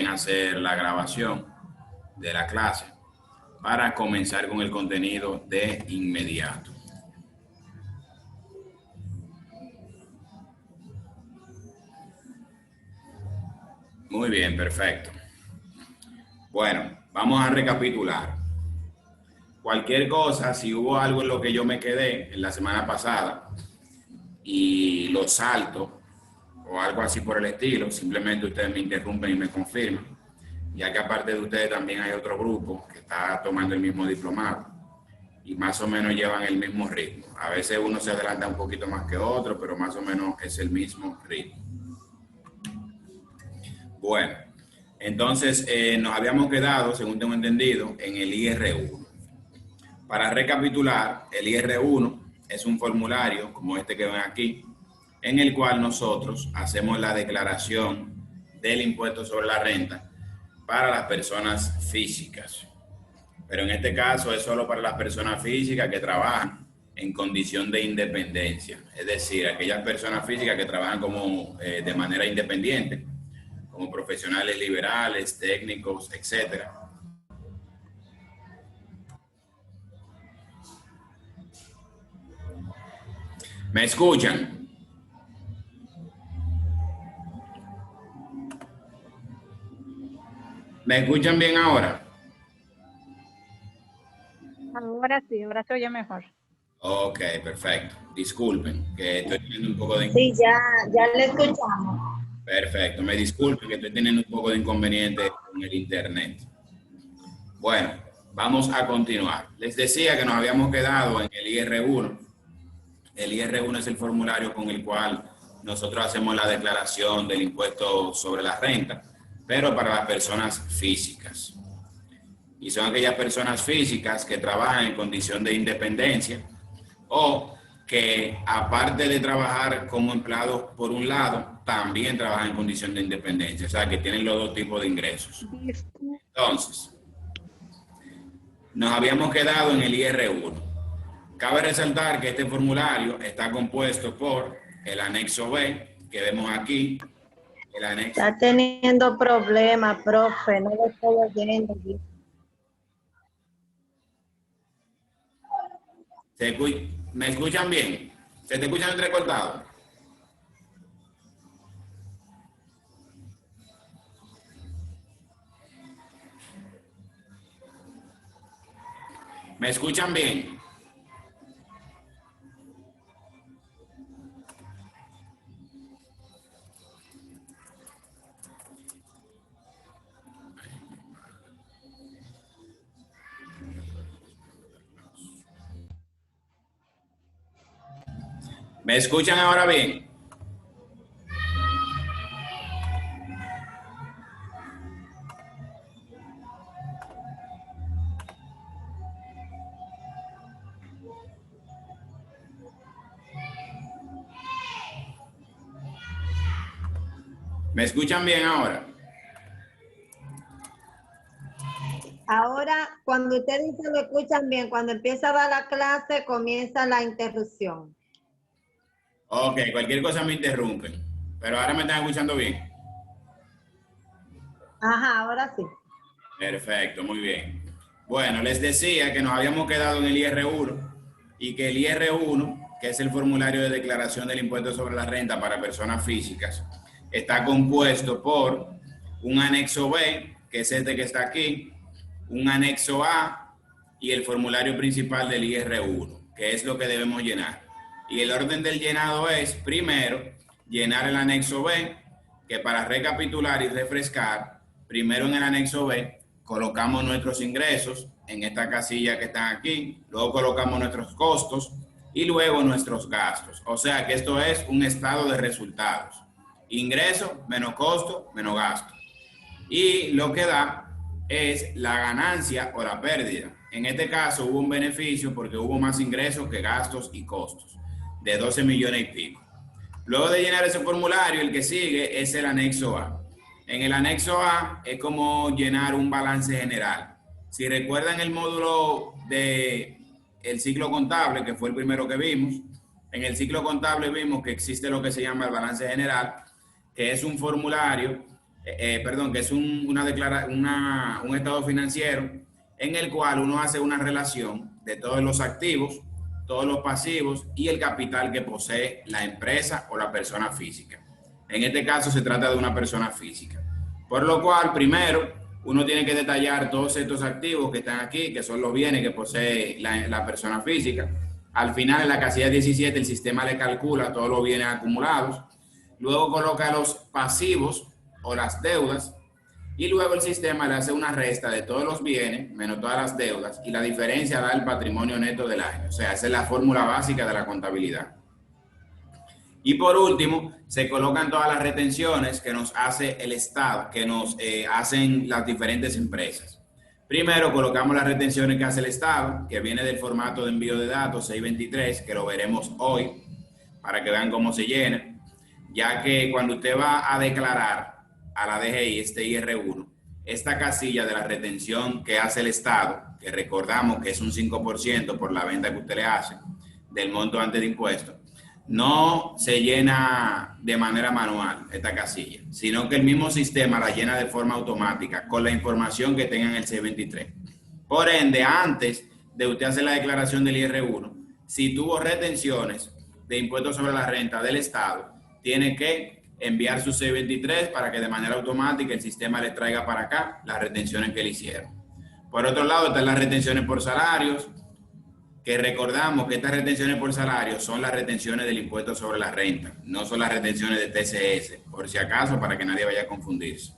también hacer la grabación de la clase para comenzar con el contenido de inmediato. Muy bien, perfecto. Bueno, vamos a recapitular. Cualquier cosa, si hubo algo en lo que yo me quedé en la semana pasada y lo salto o algo así por el estilo, simplemente ustedes me interrumpen y me confirman, ya que aparte de ustedes también hay otro grupo que está tomando el mismo diplomado y más o menos llevan el mismo ritmo. A veces uno se adelanta un poquito más que otro, pero más o menos es el mismo ritmo. Bueno, entonces nos habíamos quedado, según tengo entendido, en el IR1. Para recapitular, el IR1 es un formulario como este que ven aquí, en el cual nosotros hacemos la declaración del impuesto sobre la renta para las personas físicas. Pero en este caso es solo para las personas físicas que trabajan en condición de independencia. Es decir, aquellas personas físicas que trabajan como de manera independiente, como profesionales liberales, técnicos, etcétera. ¿Me escuchan? ¿Me escuchan bien ahora? Ahora sí, ahora se oye mejor. Ok, perfecto. Disculpen, que estoy teniendo un poco de... Sí, ya le escuchamos. Perfecto, me disculpen que estoy teniendo un poco de inconveniente con el internet. Bueno, vamos a continuar. Les decía que nos habíamos quedado en el IR1. El IR1 es el formulario con el cual nosotros hacemos la declaración del impuesto sobre la renta, pero para las personas físicas. Y son aquellas personas físicas que trabajan en condición de independencia o que aparte de trabajar como empleados por un lado, también trabajan en condición de independencia, o sea, que tienen los dos tipos de ingresos. Entonces, nos habíamos quedado en el IR1. Cabe resaltar que este formulario está compuesto por el anexo B, que vemos aquí. El anexo... Está teniendo problemas, profe, no lo estoy oyendo. ¿Me escuchan bien? ¿Se te escuchan entrecortados? ¿Me escuchan bien? ¿Me escuchan ahora bien? ¿Me escuchan bien ahora? Ahora, cuando usted dice lo escuchan bien, cuando empieza a dar la clase, comienza la interrupción. Ok, cualquier cosa me interrumpen. Pero ahora me están escuchando bien. Ajá, ahora sí. Perfecto, muy bien. Bueno, les decía que nos habíamos quedado en el IR1 y que el IR1, que es el formulario de declaración del impuesto sobre la renta para personas físicas, está compuesto por un anexo B, que es este que está aquí, un anexo A y el formulario principal del IR1, que es lo que debemos llenar. Y el orden del llenado es, primero, llenar el anexo B, que para recapitular y refrescar, primero en el anexo B colocamos nuestros ingresos en esta casilla que están aquí, luego colocamos nuestros costos y luego nuestros gastos. O sea que esto es un estado de resultados. Ingreso menos costo menos gasto. Y lo que da es la ganancia o la pérdida. En este caso hubo un beneficio porque hubo más ingresos que gastos y costos, de 12 millones y pico. Luego de llenar ese formulario, el que sigue es el anexo A. En el anexo A es como llenar un balance general. Si recuerdan el módulo de el ciclo contable, que fue el primero que vimos, en el ciclo contable vimos que existe lo que se llama el balance general, que es un formulario perdón, que es un estado financiero en el cual uno hace una relación de todos los activos, todos los pasivos y el capital que posee la empresa o la persona física. En este caso se trata de una persona física. Por lo cual, primero, uno tiene que detallar todos estos activos que están aquí, que son los bienes que posee la persona física. Al final, en la casilla 17, el sistema le calcula todos los bienes acumulados. Luego coloca los pasivos o las deudas. Y luego el sistema le hace una resta de todos los bienes, menos todas las deudas, y la diferencia da el patrimonio neto del año. O sea, esa es la fórmula básica de la contabilidad. Y por último, se colocan todas las retenciones que nos hace el Estado, que nos hacen las diferentes empresas. Primero colocamos las retenciones que hace el Estado, que viene del formato de envío de datos 623, que lo veremos hoy, para que vean cómo se llena, ya que cuando usted va a declarar a la DGI, este IR1, esta casilla de la retención que hace el Estado, que recordamos que es un 5% por la venta que usted le hace, del monto antes de impuestos, no se llena de manera manual esta casilla, sino que el mismo sistema la llena de forma automática con la información que tenga en el 623. Por ende, antes de usted hacer la declaración del IR1, si tuvo retenciones de impuestos sobre la renta del Estado, tiene que enviar su 623 para que de manera automática el sistema le traiga para acá las retenciones que le hicieron. Por otro lado, están las retenciones por salarios, que recordamos que estas retenciones por salario son las retenciones del impuesto sobre la renta, no son las retenciones de TCS, por si acaso, para que nadie vaya a confundirse.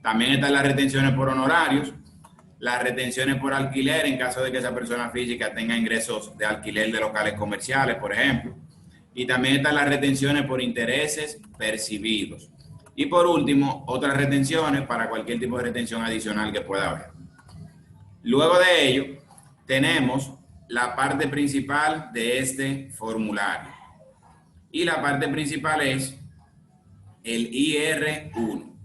También están las retenciones por honorarios, las retenciones por alquiler en caso de que esa persona física tenga ingresos de alquiler de locales comerciales, por ejemplo. Y también están las retenciones por intereses percibidos. Y por último, otras retenciones para cualquier tipo de retención adicional que pueda haber. Luego de ello, tenemos la parte principal de este formulario. Y la parte principal es el IR1.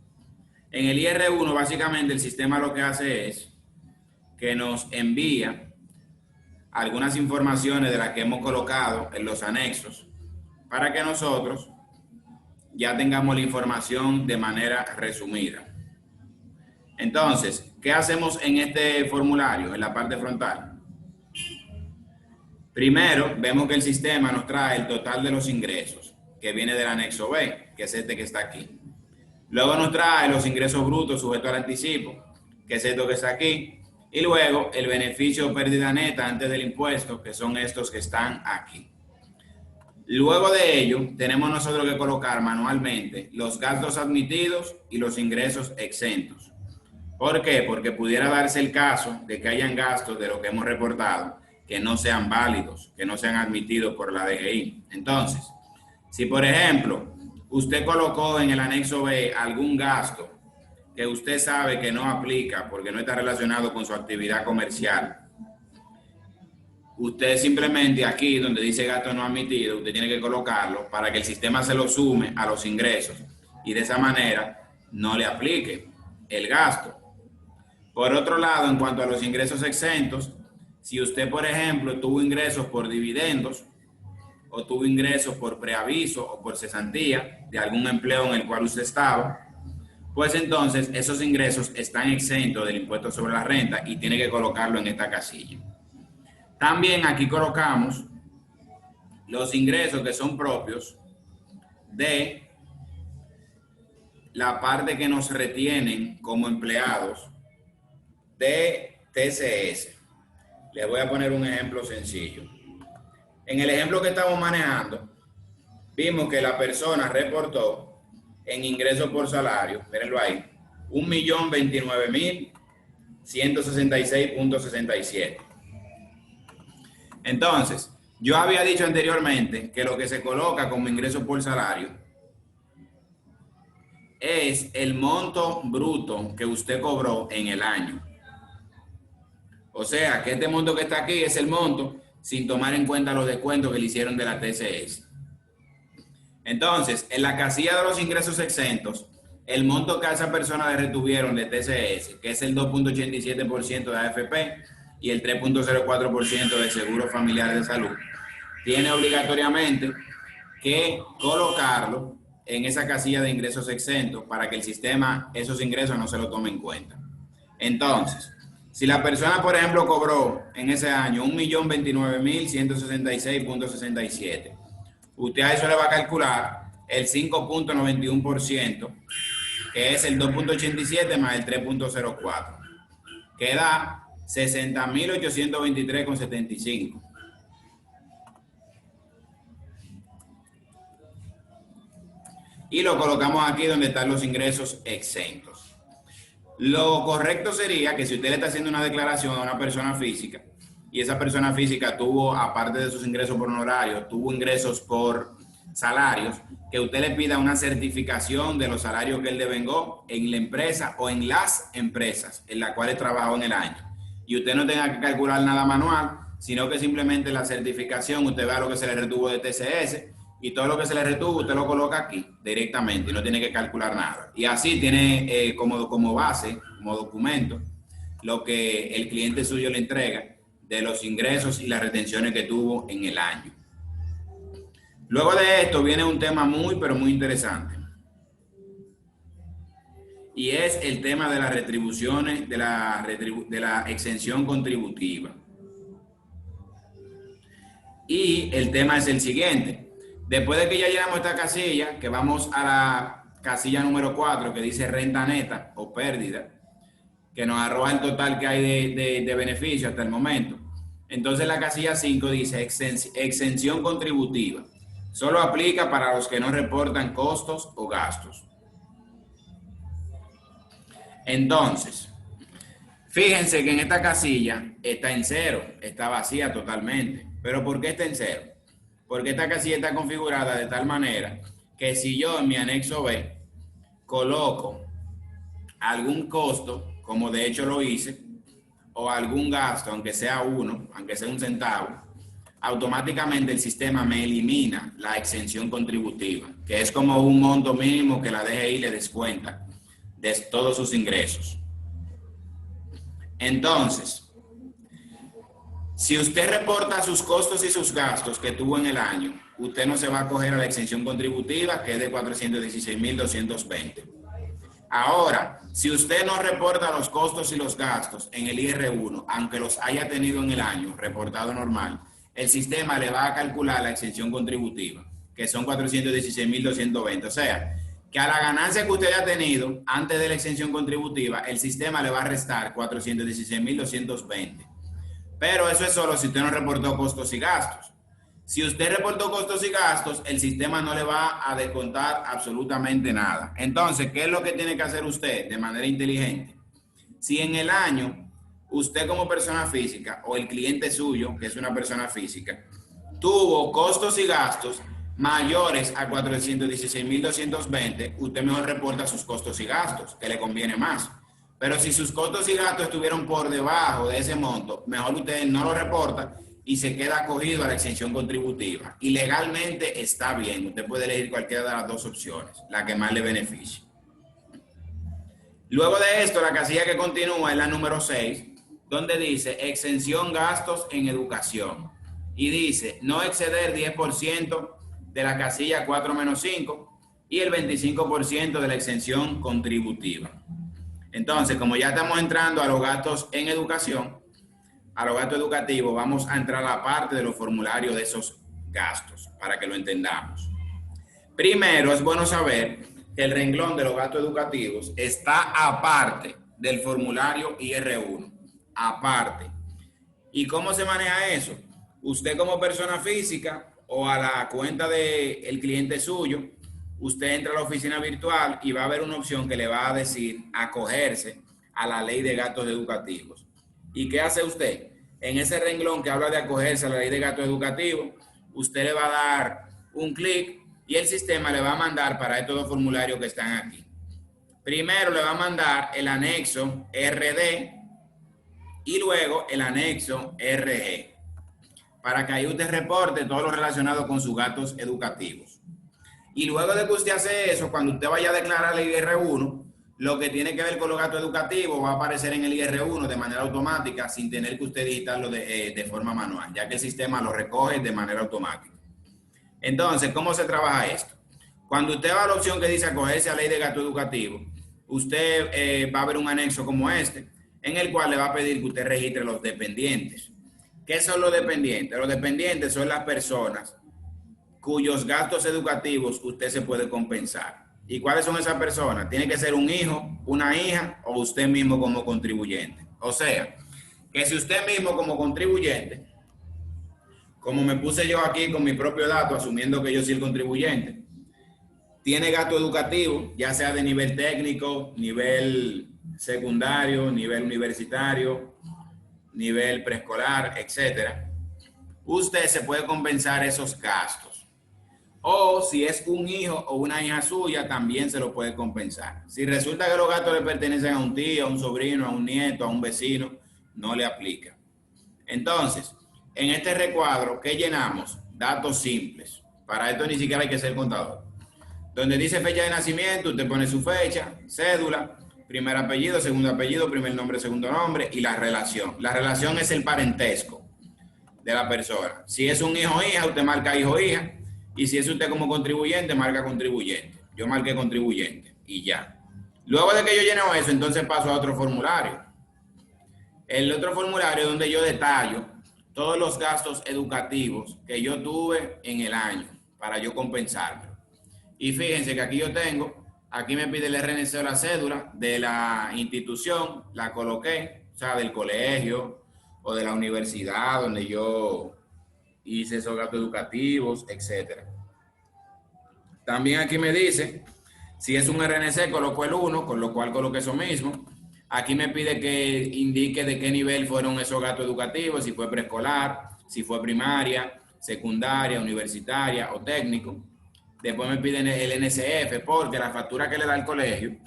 En el IR1, básicamente, el sistema lo que hace es que nos envía algunas informaciones de las que hemos colocado en los anexos para que nosotros ya tengamos la información de manera resumida. Entonces, ¿qué hacemos en este formulario, en la parte frontal? Primero, vemos que el sistema nos trae el total de los ingresos, que viene del anexo B, que es este que está aquí. Luego nos trae los ingresos brutos sujetos al anticipo, que es esto que está aquí. Y luego el beneficio o pérdida neta antes del impuesto, que son estos que están aquí. Luego de ello, tenemos nosotros que colocar manualmente los gastos admitidos y los ingresos exentos. ¿Por qué? Porque pudiera darse el caso de que hayan gastos de lo que hemos reportado que no sean válidos, que no sean admitidos por la DGI. Entonces, si por ejemplo, usted colocó en el anexo B algún gasto que usted sabe que no aplica porque no está relacionado con su actividad comercial, usted simplemente aquí donde dice gasto no admitido, usted tiene que colocarlo para que el sistema se lo sume a los ingresos y de esa manera no le aplique el gasto. Por otro lado, en cuanto a los ingresos exentos, si usted, por ejemplo, tuvo ingresos por dividendos o tuvo ingresos por preaviso o por cesantía de algún empleo en el cual usted estaba, pues entonces esos ingresos están exentos del impuesto sobre la renta y tiene que colocarlo en esta casilla. También aquí colocamos los ingresos que son propios de la parte que nos retienen como empleados de TCS. Les voy a poner un ejemplo sencillo. En el ejemplo que estamos manejando, vimos que la persona reportó en ingresos por salario, mírenlo ahí, 1.029.166.67. Entonces, yo había dicho anteriormente que lo que se coloca como ingreso por salario es el monto bruto que usted cobró en el año. O sea, que este monto que está aquí es el monto sin tomar en cuenta los descuentos que le hicieron de la TCS. Entonces, en la casilla de los ingresos exentos, el monto que a esa persona le retuvieron de TCS, que es el 2.87% de AFP y el 3.04% de Seguro Familiar de Salud, tiene obligatoriamente que colocarlo en esa casilla de ingresos exentos para que el sistema esos ingresos no se lo tome en cuenta. Entonces, si la persona, por ejemplo, cobró en ese año 1.029.166.67, usted a eso le va a calcular el 5.91%, que es el 2.87 más el 3.04, que da 60.823.75. Y lo colocamos aquí donde están los ingresos exentos. Lo correcto sería que si usted le está haciendo una declaración a una persona física y esa persona física tuvo, aparte de sus ingresos por honorarios, tuvo ingresos por salarios, que usted le pida una certificación de los salarios que él devengó en la empresa o en las empresas en las cuales trabajó en el año. Y usted no tenga que calcular nada manual, sino que simplemente la certificación, usted vea lo que se le retuvo de TCS y todo lo que se le retuvo, usted lo coloca aquí directamente y no tiene que calcular nada. Y así tiene como base, como documento, lo que el cliente suyo le entrega de los ingresos y las retenciones que tuvo en el año. Luego de esto viene un tema muy, pero muy interesante. Y es el tema de las retribuciones, de la exención contributiva. Y el tema es el siguiente. Después de que ya llenamos esta casilla, que vamos a la casilla número 4, que dice renta neta o pérdida, que nos arroja el total que hay de beneficio hasta el momento. Entonces la casilla 5 dice exención contributiva. Solo aplica para los que no reportan costos o gastos. Entonces, fíjense que en esta casilla está en cero, está vacía totalmente. ¿Pero por qué está en cero? Porque esta casilla está configurada de tal manera que si yo en mi anexo B coloco algún costo, como de hecho lo hice, o algún gasto, aunque sea uno, aunque sea un centavo, automáticamente el sistema me elimina la exención contributiva, que es como un monto mínimo que la DGI le descuenta de todos sus ingresos. Entonces, si usted reporta sus costos y sus gastos que tuvo en el año, usted no se va a acoger a la exención contributiva, que es de 416.220. Ahora, si usted no reporta los costos y los gastos en el IR1, aunque los haya tenido en el año, reportado normal, el sistema le va a calcular la exención contributiva, que son 416.220. O sea, que a la ganancia que usted haya tenido antes de la exención contributiva, el sistema le va a restar 416.220. Pero eso es solo si usted no reportó costos y gastos. Si usted reportó costos y gastos, el sistema no le va a descontar absolutamente nada. Entonces, ¿qué es lo que tiene que hacer usted de manera inteligente? Si en el año usted como persona física o el cliente suyo, que es una persona física, tuvo costos y gastos mayores a 416.220, usted mejor reporta sus costos y gastos, que le conviene más. Pero si sus costos y gastos estuvieron por debajo de ese monto, mejor usted no lo reporta y se queda acogido a la exención contributiva. Y legalmente está bien, usted puede elegir cualquiera de las dos opciones, la que más le beneficie. Luego de esto, la casilla que continúa es la número 6, donde dice exención gastos en educación. Y dice no exceder 10% de la casilla 4-5 y el 25% de la exención contributiva. Entonces, como ya estamos entrando a los gastos en educación, a los gastos educativos, vamos a entrar a la parte de los formularios de esos gastos para que lo entendamos. Primero, es bueno saber que el renglón de los gastos educativos está aparte del formulario IR1, aparte. ¿Y cómo se maneja eso? Usted como persona física o a la cuenta del cliente suyo, usted entra a la oficina virtual y va a haber una opción que le va a decir acogerse a la ley de gastos educativos. ¿Y qué hace usted? En ese renglón que habla de acogerse a la ley de gastos educativos, usted le va a dar un clic y el sistema le va a mandar para estos dos formularios que están aquí. Primero le va a mandar el anexo RD y luego el anexo RG, para que ahí usted reporte todo lo relacionado con sus gastos educativos. Y luego de que usted hace eso, cuando usted vaya a declarar el IR1, lo que tiene que ver con los gastos educativos va a aparecer en el IR1 de manera automática sin tener que usted digitarlo de forma manual, ya que el sistema lo recoge de manera automática. Entonces, ¿cómo se trabaja esto? Cuando usted va a la opción que dice acogerse a ley de gasto educativo, usted va a ver un anexo como este, en el cual le va a pedir que usted registre los dependientes. ¿Qué son los dependientes? Los dependientes son las personas cuyos gastos educativos usted se puede compensar. ¿Y cuáles son esas personas? Tiene que ser un hijo, una hija o usted mismo como contribuyente. O sea, que si usted mismo como contribuyente, como me puse yo aquí con mi propio dato, asumiendo que yo soy el contribuyente, tiene gasto educativo, ya sea de nivel técnico, nivel secundario, nivel universitario, nivel preescolar, etcétera, usted se puede compensar esos gastos. O si es un hijo o una hija suya, también se lo puede compensar. Si resulta que los gastos le pertenecen a un tío, a un sobrino, a un nieto, a un vecino, no le aplica. Entonces, en este recuadro, ¿qué llenamos? Datos simples. Para esto ni siquiera hay que ser contador. Donde dice fecha de nacimiento, usted pone su fecha, cédula, primer apellido, segundo apellido, primer nombre, segundo nombre y la relación. La relación es el parentesco de la persona. Si es un hijo o hija, usted marca hijo o hija. Y si es usted como contribuyente, marca contribuyente. Yo marqué contribuyente y ya. Luego de que yo lleno eso, entonces paso a otro formulario. El otro formulario es donde yo detallo todos los gastos educativos que yo tuve en el año para yo compensarme. Y fíjense que aquí yo tengo, aquí me pide el RNC o la cédula de la institución, la coloqué, o sea, del colegio o de la universidad donde yo hice esos gastos educativos, etcétera. También aquí me dice, si es un RNC, coloco el 1, con lo cual coloqué eso mismo. Aquí me pide que indique de qué nivel fueron esos gastos educativos, si fue preescolar, si fue primaria, secundaria, universitaria o técnico. Después me piden el NSF, porque la factura que le da el colegio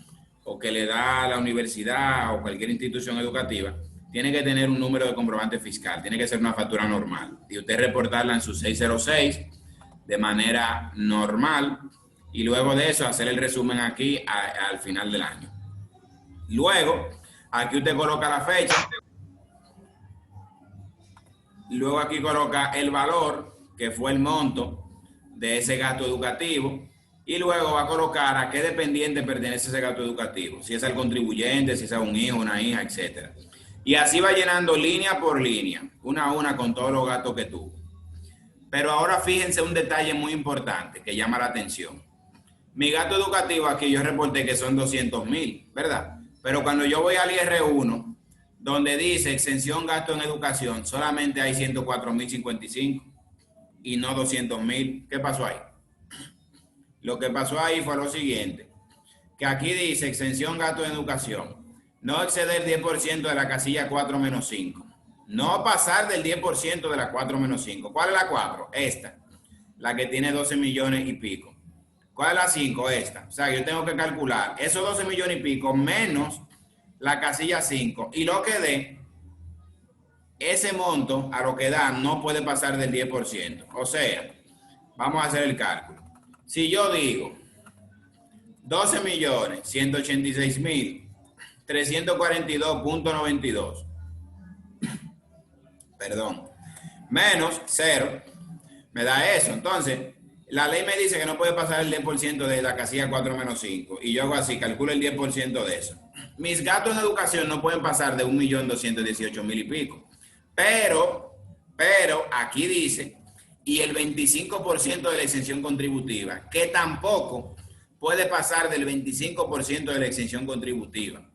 o que le da la universidad o cualquier institución educativa tiene que tener un número de comprobante fiscal, tiene que ser una factura normal. Y usted reportarla en su 606 de manera normal y luego de eso hacer el resumen aquí al final del año. Luego, aquí usted coloca la fecha. Luego aquí coloca el valor, que fue el monto de ese gasto educativo. Y luego va a colocar a qué dependiente pertenece ese gasto educativo. Si es al contribuyente, si es a un hijo, una hija, etc. Y así va llenando línea por línea, una a una con todos los gastos que tuvo. Pero ahora fíjense un detalle muy importante que llama la atención. Mi gasto educativo aquí yo reporté que son 200,000, ¿verdad? Pero cuando yo voy al IR1, donde dice exención gasto en educación, solamente hay 104,055 y no 200,000. ¿Qué pasó ahí? Lo que pasó ahí fue lo siguiente, que aquí dice exención gasto en educación, no exceder 10% de la casilla 4 menos 5. No pasar del 10% de la 4 menos 5. ¿Cuál es la 4? Esta, la que tiene 12 millones y pico. ¿Cuál es la 5? Esta. O sea, yo tengo que calcular esos 12 millones y pico menos la casilla 5. Y lo que dé, ese monto a lo que da no puede pasar del 10%. O sea, vamos a hacer el cálculo. Si yo digo 12,186,342.92, perdón, menos 0, me da eso. Entonces, la ley me dice que no puede pasar el 10% de la casilla 4 menos 5. Y yo hago así, calculo el 10% de eso. Mis gastos en educación no pueden pasar de 1,218,000 y pico. Pero aquí dice, y el 25% de la exención contributiva, que tampoco puede pasar del 25% de la exención contributiva.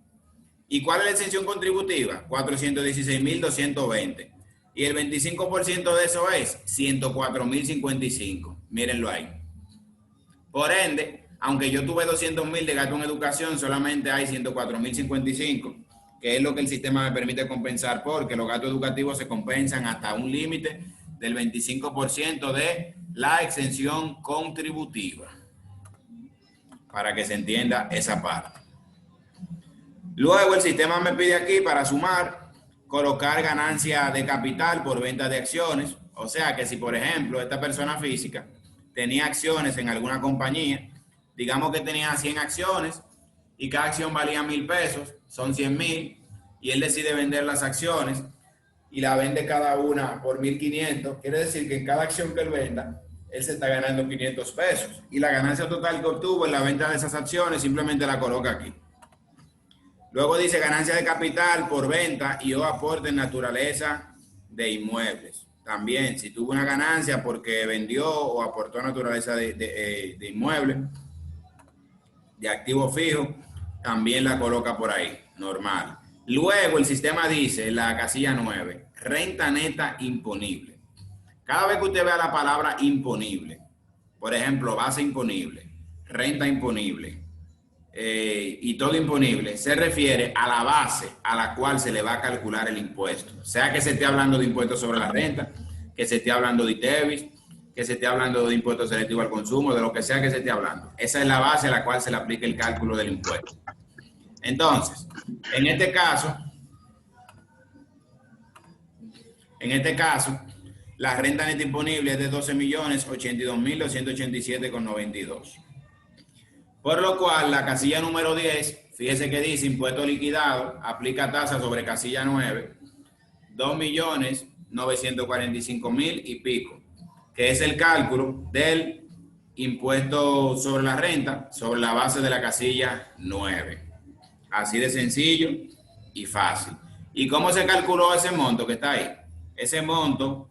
¿Y cuál es la exención contributiva? 416,220. Y el 25% de eso es 104,055. Mírenlo ahí. Por ende, aunque yo tuve 200,000 de gasto en educación, solamente hay 104,055, que es lo que el sistema me permite compensar, porque los gastos educativos se compensan hasta un límite del 25% de la exención contributiva. Para que se entienda esa parte. Luego el sistema me pide aquí para sumar, colocar ganancia de capital por venta de acciones. O sea que si, por ejemplo, esta persona física tenía acciones en alguna compañía, digamos que tenía 100 acciones y cada acción valía 1,000 pesos, son 100,000, y él decide vender las acciones y la vende cada una por 1,500. Quiere decir que en cada acción que él venda, él se está ganando 500 pesos. Y la ganancia total que obtuvo en la venta de esas acciones simplemente la coloca aquí. Luego dice ganancia de capital por venta y o aporte en naturaleza de inmuebles. También, si tuvo una ganancia porque vendió o aportó naturaleza de inmuebles, de activo fijo, también la coloca por ahí, normal. Luego el sistema dice, en la casilla 9, renta neta imponible. Cada vez que usted vea la palabra imponible, por ejemplo, base imponible, renta imponible, y todo imponible, se refiere a la base a la cual se le va a calcular el impuesto. Sea que se esté hablando de impuestos sobre la renta, que se esté hablando de ITEVIS, que se esté hablando de impuesto selectivo al consumo, de lo que sea que se esté hablando. Esa es la base a la cual se le aplica el cálculo del impuesto. Entonces, en este caso, la renta neta imponible es de 12.082.287,92. Por lo cual, la casilla número 10, fíjese que dice impuesto liquidado, aplica tasa sobre casilla 9, 2.945.000 y pico, que es el cálculo del impuesto sobre la renta sobre la base de la casilla 9. Así de sencillo y fácil. ¿Y cómo se calculó ese monto que está ahí? Ese monto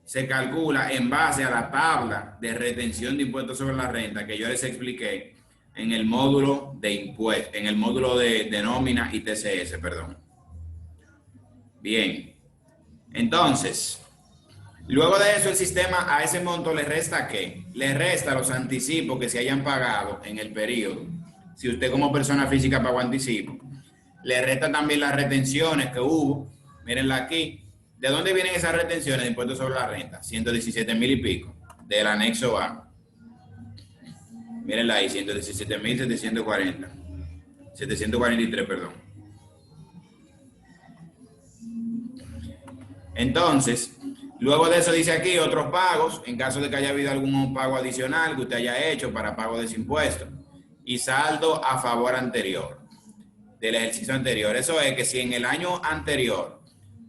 se calcula en base a la tabla de retención de impuestos sobre la renta que yo les expliqué en el módulo de impuestos, en el módulo de nómina y TCS, perdón. Bien. Entonces, luego de eso el sistema a ese monto le resta ¿qué? Le resta los anticipos que se hayan pagado en el periodo. Si usted como persona física pagó anticipo. Le resta también las retenciones que hubo. Mírenla aquí. ¿De dónde vienen esas retenciones de impuestos sobre la renta? 117.000 y pico, del anexo A. Mírenla ahí, 117.740. 743, perdón. Entonces, luego de eso dice aquí otros pagos, en caso de que haya habido algún pago adicional que usted haya hecho para pago de ese impuesto. Y saldo a favor anterior, del ejercicio anterior. Eso es que si en el año anterior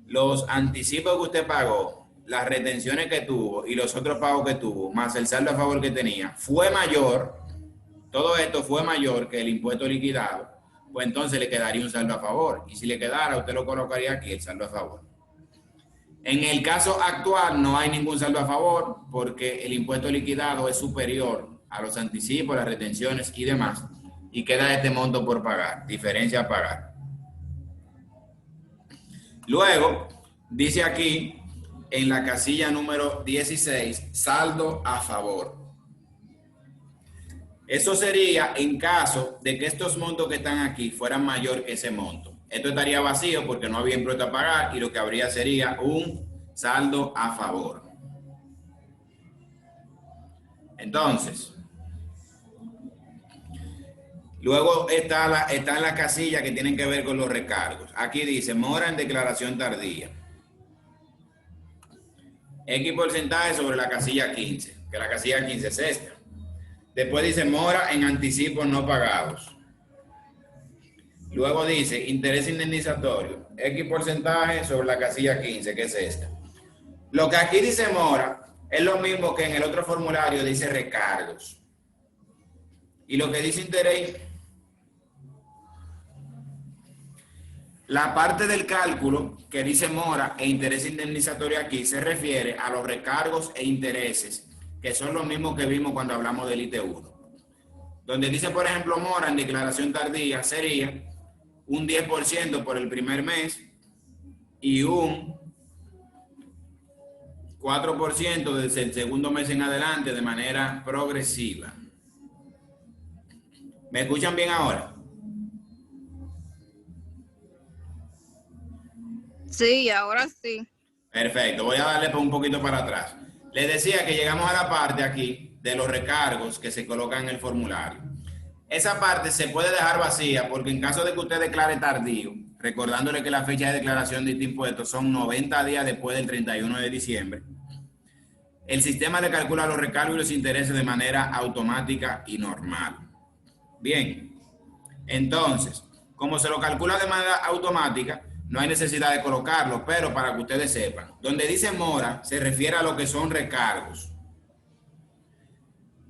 los anticipos que usted pagó, las retenciones que tuvo y los otros pagos que tuvo, más el saldo a favor que tenía, fue mayor, todo esto fue mayor que el impuesto liquidado, pues entonces le quedaría un saldo a favor. Y si le quedara, usted lo colocaría aquí, el saldo a favor. En el caso actual no hay ningún saldo a favor porque el impuesto liquidado es superior a los anticipos, las retenciones y demás, y queda este monto por pagar, diferencia a pagar. Luego, dice aquí, en la casilla número 16, saldo a favor. Eso sería en caso de que estos montos que están aquí fueran mayor que ese monto. Esto estaría vacío porque no había impuesto a pagar y lo que habría sería un saldo a favor. Entonces, luego está en la casilla que tienen que ver con los recargos. Aquí dice, mora en declaración tardía. X porcentaje sobre la casilla 15, que la casilla 15 es esta. Después dice, mora en anticipos no pagados. Luego dice, interés indemnizatorio, X porcentaje sobre la casilla 15, que es esta. Lo que aquí dice mora es lo mismo que en el otro formulario dice recargos. Y lo que dice interés, la parte del cálculo que dice mora e interés indemnizatorio aquí se refiere a los recargos e intereses, que son los mismos que vimos cuando hablamos del IT1. Donde dice, por ejemplo, mora en declaración tardía sería un 10% por el primer mes y un 4% desde el segundo mes en adelante de manera progresiva. ¿Me escuchan bien ahora? Sí, ahora sí. Perfecto, voy a darle un poquito para atrás. Les decía que llegamos a la parte aquí de los recargos que se colocan en el formulario. Esa parte se puede dejar vacía porque en caso de que usted declare tardío, recordándole que la fecha de declaración de este impuesto son 90 días después del 31 de diciembre, el sistema le calcula los recargos y los intereses de manera automática y normal. Bien, entonces, como se lo calcula de manera automática, no hay necesidad de colocarlo, pero para que ustedes sepan, donde dice mora se refiere a lo que son recargos.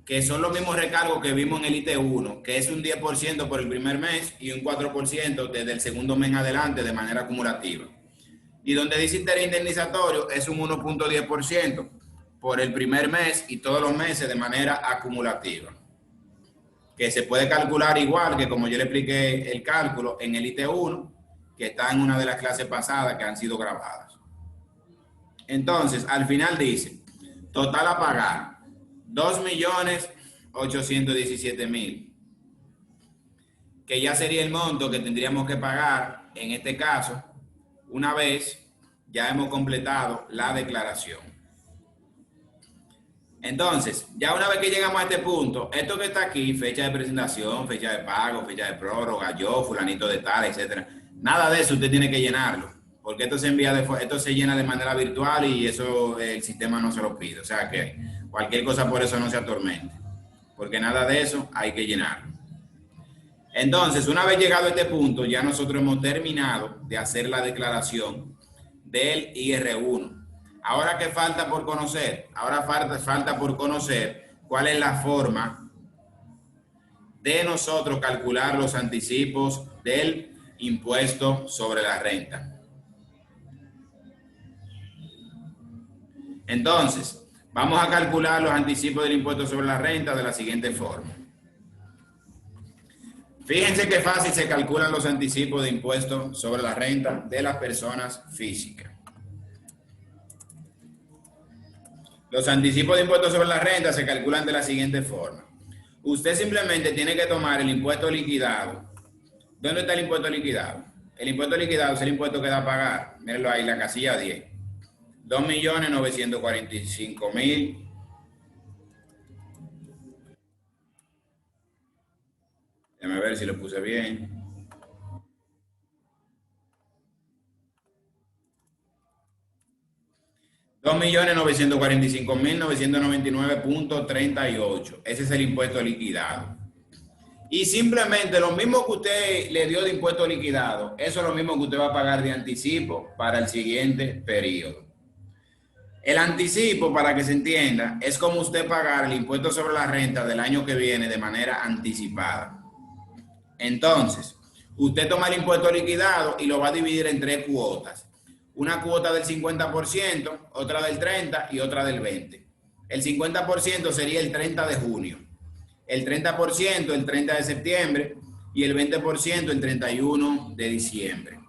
que son los mismos recargos que vimos en el IT1, que es un 10% por el primer mes y un 4% desde el segundo mes en adelante de manera acumulativa. Y donde dice interés indemnizatorio es un 1.10% por el primer mes y todos los meses de manera acumulativa, que se puede calcular igual que como yo le expliqué el cálculo en el IT1, que está en una de las clases pasadas que han sido grabadas. Entonces, al final dice, total a pagar, 2.817.000, que ya sería el monto que tendríamos que pagar en este caso, una vez ya hemos completado la declaración. Entonces, ya una vez que llegamos a este punto, esto que está aquí, fecha de presentación, fecha de pago, fecha de prórroga, yo, fulanito de tal, etcétera, nada de eso usted tiene que llenarlo, porque esto se envía esto se llena de manera virtual y eso el sistema no se lo pide. O sea que cualquier cosa por eso no se atormente, porque nada de eso hay que llenarlo. Entonces, una vez llegado a este punto, ya nosotros hemos terminado de hacer la declaración del IR1. Ahora, ¿qué falta por conocer? Ahora falta por conocer cuál es la forma de nosotros calcular los anticipos del impuesto sobre la renta. Entonces, vamos a calcular los anticipos del impuesto sobre la renta de la siguiente forma. Fíjense qué fácil se calculan los anticipos de impuesto sobre la renta de las personas físicas. Los anticipos de impuesto sobre la renta se calculan de la siguiente forma. Usted simplemente tiene que tomar el impuesto liquidado. ¿Dónde está el impuesto liquidado? El impuesto liquidado es el impuesto que da a pagar. Mírenlo ahí, la casilla 10. 2.945.000. Déjame ver si lo puse bien. $2.945.999.38. Ese es el impuesto liquidado. Y simplemente lo mismo que usted le dio de impuesto liquidado, eso es lo mismo que usted va a pagar de anticipo para el siguiente periodo. El anticipo, para que se entienda, es como usted pagar el impuesto sobre la renta del año que viene de manera anticipada. Entonces, usted toma el impuesto liquidado y lo va a dividir en 3 cuotas. Una cuota del 50%, otra del 30% y otra del 20%. El 50% sería el 30 de junio, el 30% el 30 de septiembre y el 20% el 31 de diciembre.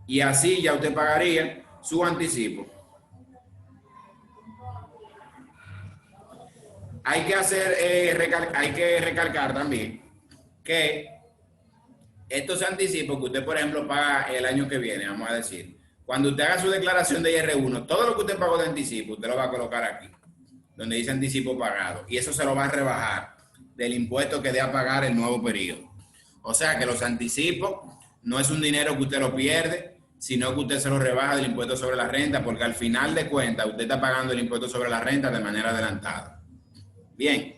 Y así ya usted pagaría su anticipo. Hay que recalcar también que estos anticipos que usted, por ejemplo, paga el año que viene, vamos a decir, cuando usted haga su declaración de IR1, todo lo que usted pagó de anticipo, usted lo va a colocar aquí, donde dice anticipo pagado, y eso se lo va a rebajar del impuesto que dé a pagar el nuevo periodo. O sea que los anticipos no es un dinero que usted lo pierde, sino que usted se lo rebaja del impuesto sobre la renta, porque al final de cuentas usted está pagando el impuesto sobre la renta de manera adelantada. Bien,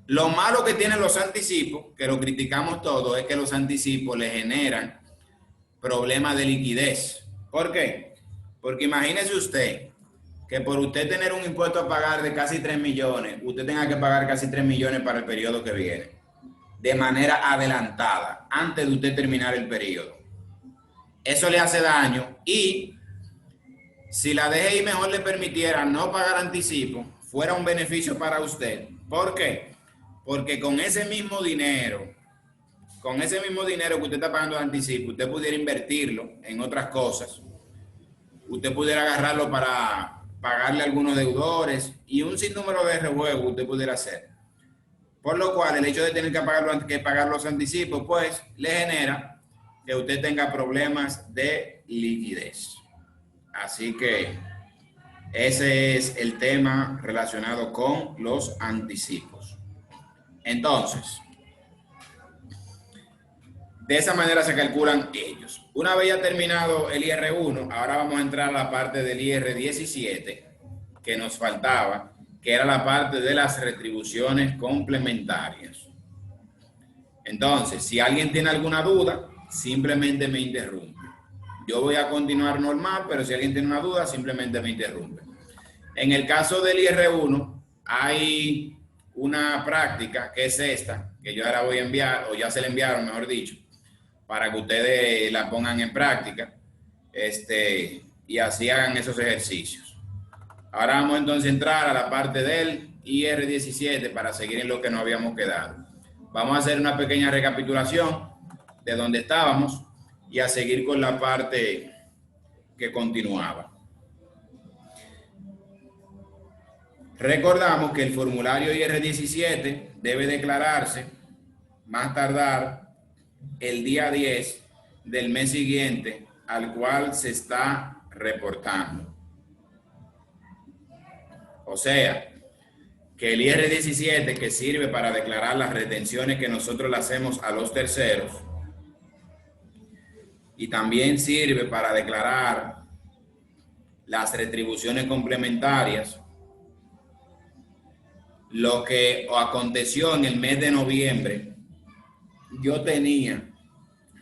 lo malo que tienen los anticipos, que lo criticamos todo, es que los anticipos le generan problemas de liquidez. ¿Por qué? Porque imagínese usted que por usted tener un impuesto a pagar de casi 3 millones, usted tenga que pagar casi 3 millones para el periodo que viene, de manera adelantada, antes de usted terminar el periodo. Eso le hace daño y si la DGI mejor le permitiera no pagar anticipo, fuera un beneficio para usted. ¿Por qué? Porque con ese mismo dinero que usted está pagando de anticipo, usted pudiera invertirlo en otras cosas. Usted pudiera agarrarlo para pagarle a algunos deudores y un sinnúmero de rejuegos usted pudiera hacer. Por lo cual, el hecho de tener que pagar los anticipos, pues, le genera que usted tenga problemas de liquidez. Así que ese es el tema relacionado con los anticipos. Entonces, de esa manera se calculan ellos. Una vez ya terminado el IR1, ahora vamos a entrar a la parte del IR17 que nos faltaba, que era la parte de las retribuciones complementarias. Entonces, si alguien tiene alguna duda, simplemente me interrumpe. Yo voy a continuar normal, pero si alguien tiene una duda, simplemente me interrumpe. En el caso del IR1, hay una práctica que es esta, que yo ahora voy a enviar, o ya se la enviaron, mejor dicho, para que ustedes la pongan en práctica y así hagan esos ejercicios. Ahora vamos entonces a entrar a la parte del IR17 para seguir en lo que nos habíamos quedado. Vamos a hacer una pequeña recapitulación de donde estábamos y a seguir con la parte que continuaba. Recordamos que el formulario IR17 debe declararse más tardar el día 10 del mes siguiente al cual se está reportando. O sea, que el IR17, que sirve para declarar las retenciones que nosotros le hacemos a los terceros, y también sirve para declarar las retribuciones complementarias, lo que aconteció en el mes de noviembre, yo tenía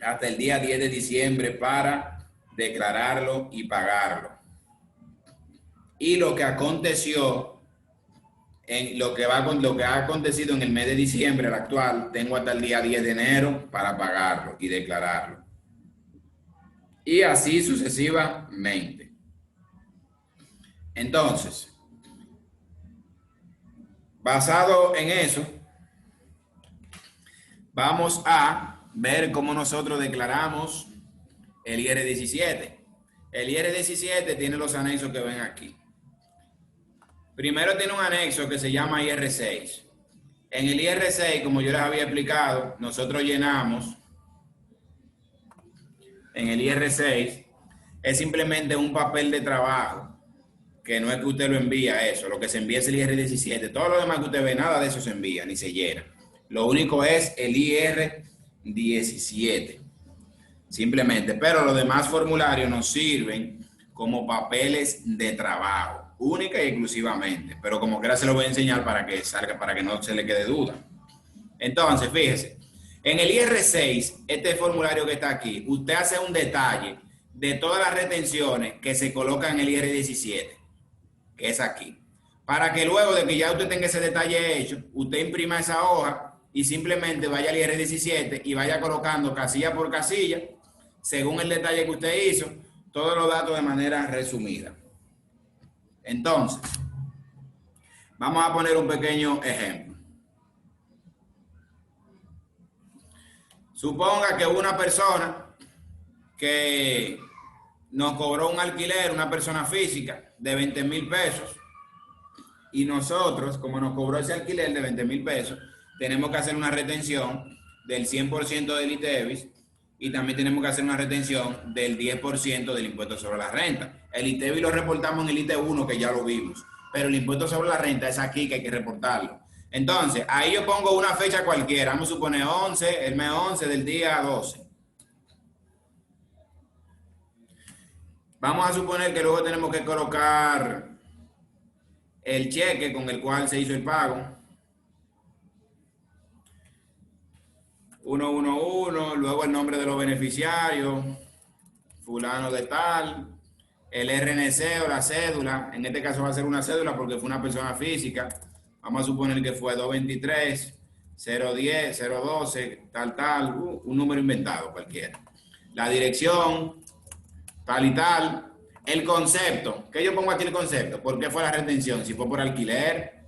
hasta el día 10 de diciembre para declararlo y pagarlo. Y lo que aconteció, lo que ha acontecido en el mes de diciembre, el actual, tengo hasta el día 10 de enero para pagarlo y declararlo. Y así sucesivamente. Entonces, basado en eso, vamos a ver cómo nosotros declaramos el IR17. El IR17 tiene los anexos que ven aquí. Primero tiene un anexo que se llama IR6. En el IR6, como yo les había explicado, nosotros llenamos en el IR6, es simplemente un papel de trabajo, que no es que usted lo envía eso, lo que se envía es el IR17. Todo lo demás que usted ve, nada de eso se envía, ni se llena. Lo único es el IR17, simplemente. Pero los demás formularios nos sirven como papeles de trabajo, única y exclusivamente. Pero como quiera se lo voy a enseñar para que salga, para que no se le quede duda. Entonces, fíjese, en el IR6, este formulario que está aquí, usted hace un detalle de todas las retenciones que se colocan en el IR17, que es aquí. Para que luego de que ya usted tenga ese detalle hecho, usted imprima esa hoja y simplemente vaya al IR17 y vaya colocando casilla por casilla, según el detalle que usted hizo, todos los datos de manera resumida. Entonces, vamos a poner un pequeño ejemplo. Suponga que una persona que nos cobró un alquiler, una persona física, de 20,000 pesos, y nosotros, como nos cobró ese alquiler de 20,000 pesos, tenemos que hacer una retención del 100% del ITEVIS y también tenemos que hacer una retención del 10% del impuesto sobre la renta. El ITEVIS lo reportamos en el IT1, que ya lo vimos, pero el impuesto sobre la renta es aquí que hay que reportarlo. Entonces, ahí yo pongo una fecha cualquiera, vamos a suponer 11, el mes 11 del día 12. Vamos a suponer que luego tenemos que colocar el cheque con el cual se hizo el pago. 111, luego el nombre de los beneficiarios, fulano de tal, el RNC o la cédula, en este caso va a ser una cédula porque fue una persona física. Vamos a suponer que fue 223, 010, 012, tal, un número inventado cualquiera. La dirección, tal y tal. El concepto, ¿qué yo pongo aquí el concepto? ¿Por qué fue la retención? Si fue por alquiler,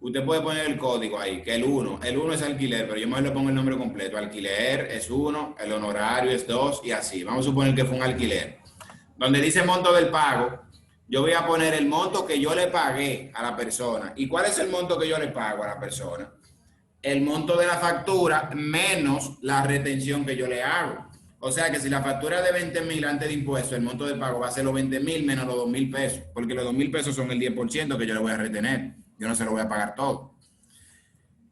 usted puede poner el código ahí, que el 1 es alquiler, pero yo mejor le pongo el nombre completo. Alquiler es 1, el honorario es 2 y así. Vamos a suponer que fue un alquiler. Donde dice monto del pago, yo voy a poner el monto que yo le pagué a la persona. ¿Y cuál es el monto que yo le pago a la persona? El monto de la factura menos la retención que yo le hago. O sea que si la factura es de 20,000 antes de impuesto, el monto de pago va a ser los 20,000 menos los 2,000 pesos, porque los 2,000 pesos son el 10% que yo le voy a retener. Yo no se lo voy a pagar todo.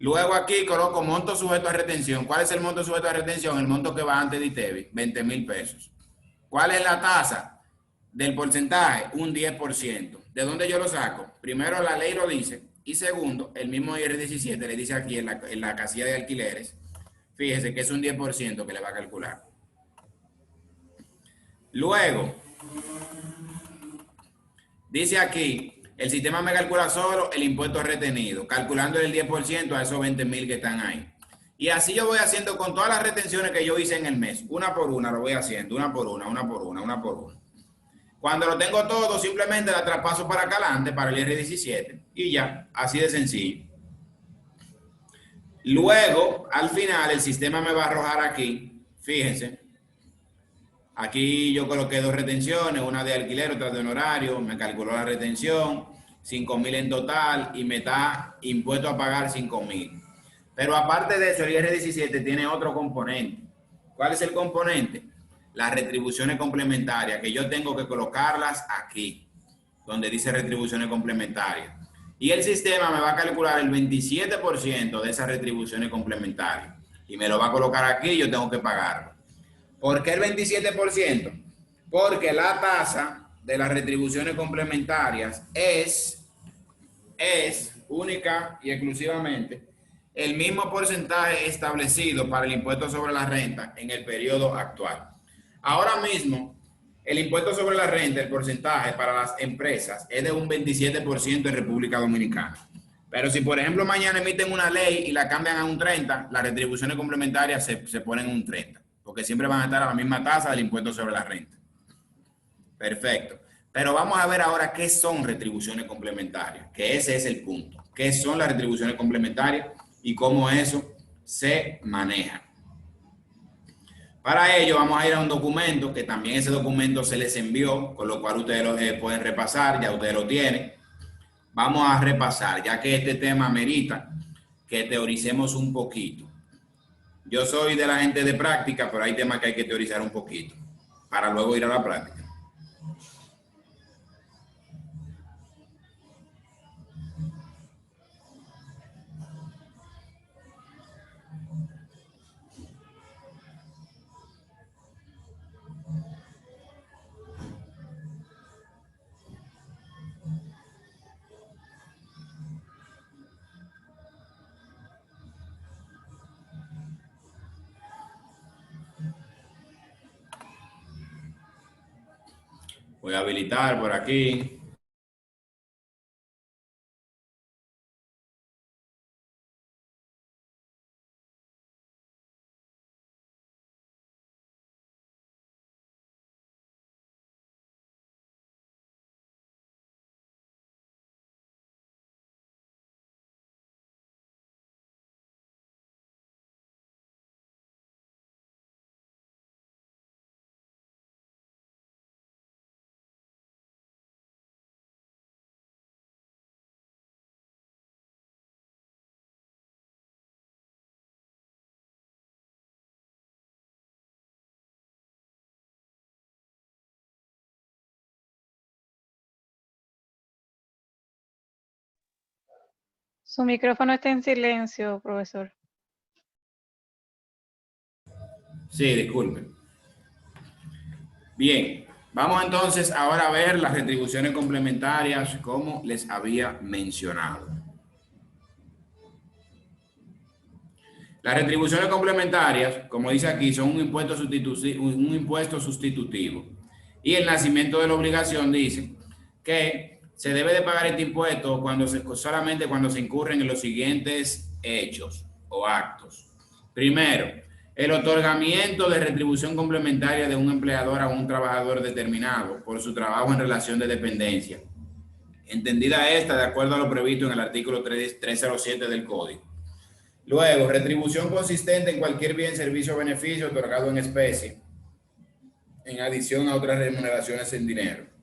Luego aquí coloco monto sujeto a retención. ¿Cuál es el monto sujeto a retención? El monto que va antes de ITEVIS, 20,000 pesos. ¿Cuál es la tasa del porcentaje? Un 10%. ¿De dónde yo lo saco? Primero, la ley lo dice. Y segundo, el mismo IR17 le dice aquí en la casilla de alquileres, fíjese que es un 10% que le va a calcular. Luego, dice aquí, el sistema me calcula solo el impuesto retenido, calculando el 10% a esos 20,000 que están ahí. Y así yo voy haciendo con todas las retenciones que yo hice en el mes. Una por una lo voy haciendo, una por una, una por una, una por una. Cuando lo tengo todo, simplemente la traspaso para acá adelante, para el IR17. Y ya, así de sencillo. Luego, al final, el sistema me va a arrojar aquí, fíjense. Aquí yo coloqué dos retenciones, una de alquiler, otra de honorario, me calculó la retención, 5,000 en total y me está impuesto a pagar 5,000. Pero aparte de eso, el IR17 tiene otro componente. ¿Cuál es el componente? Las retribuciones complementarias, que yo tengo que colocarlas aquí, donde dice retribuciones complementarias. Y el sistema me va a calcular el 27% de esas retribuciones complementarias. Y me lo va a colocar aquí y yo tengo que pagarlo. ¿Por qué el 27%? Porque la tasa de las retribuciones complementarias es única y exclusivamente el mismo porcentaje establecido para el impuesto sobre la renta en el periodo actual. Ahora mismo, el impuesto sobre la renta, el porcentaje para las empresas es de un 27% en República Dominicana. Pero si, por ejemplo, mañana emiten una ley y la cambian a un 30%, las retribuciones complementarias se ponen un 30%, porque siempre van a estar a la misma tasa del impuesto sobre la renta. Perfecto. Pero vamos a ver ahora qué son retribuciones complementarias, que ese es el punto. ¿Qué son las retribuciones complementarias y cómo eso se maneja? Para ello vamos a ir a un documento, que también ese documento se les envió, con lo cual ustedes lo pueden repasar, ya ustedes lo tienen. Vamos a repasar, ya que este tema amerita que teoricemos un poquito. Yo soy de la gente de práctica, pero hay temas que hay que teorizar un poquito, para luego ir a la práctica. Voy a habilitar por aquí. Su micrófono está en silencio, profesor. Sí, disculpen. Bien, vamos entonces ahora a ver las retribuciones complementarias, como les había mencionado. Las retribuciones complementarias, como dice aquí, son un impuesto sustitutivo. Y el nacimiento de la obligación dice que se debe de pagar este impuesto solamente cuando se incurren en los siguientes hechos o actos. Primero, el otorgamiento de retribución complementaria de un empleador a un trabajador determinado por su trabajo en relación de dependencia, entendida esta de acuerdo a lo previsto en el artículo 307 del Código. Luego, retribución consistente en cualquier bien, servicio o beneficio otorgado en especie, en adición a otras remuneraciones en dinero.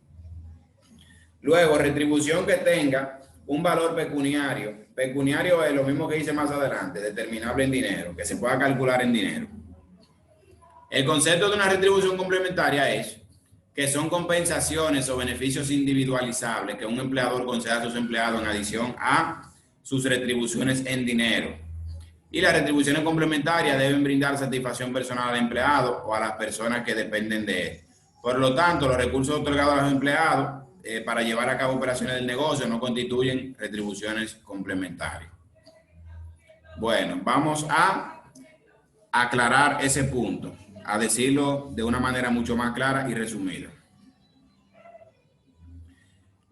Luego, retribución que tenga un valor pecuniario. Pecuniario es lo mismo que hice más adelante, determinable en dinero, que se pueda calcular en dinero. El concepto de una retribución complementaria es que son compensaciones o beneficios individualizables que un empleador conceda a sus empleados en adición a sus retribuciones en dinero. Y las retribuciones complementarias deben brindar satisfacción personal al empleado o a las personas que dependen de él. Por lo tanto, los recursos otorgados a los empleados para llevar a cabo operaciones del negocio no constituyen retribuciones complementarias. Bueno, vamos a aclarar ese punto, a decirlo de una manera mucho más clara y resumida.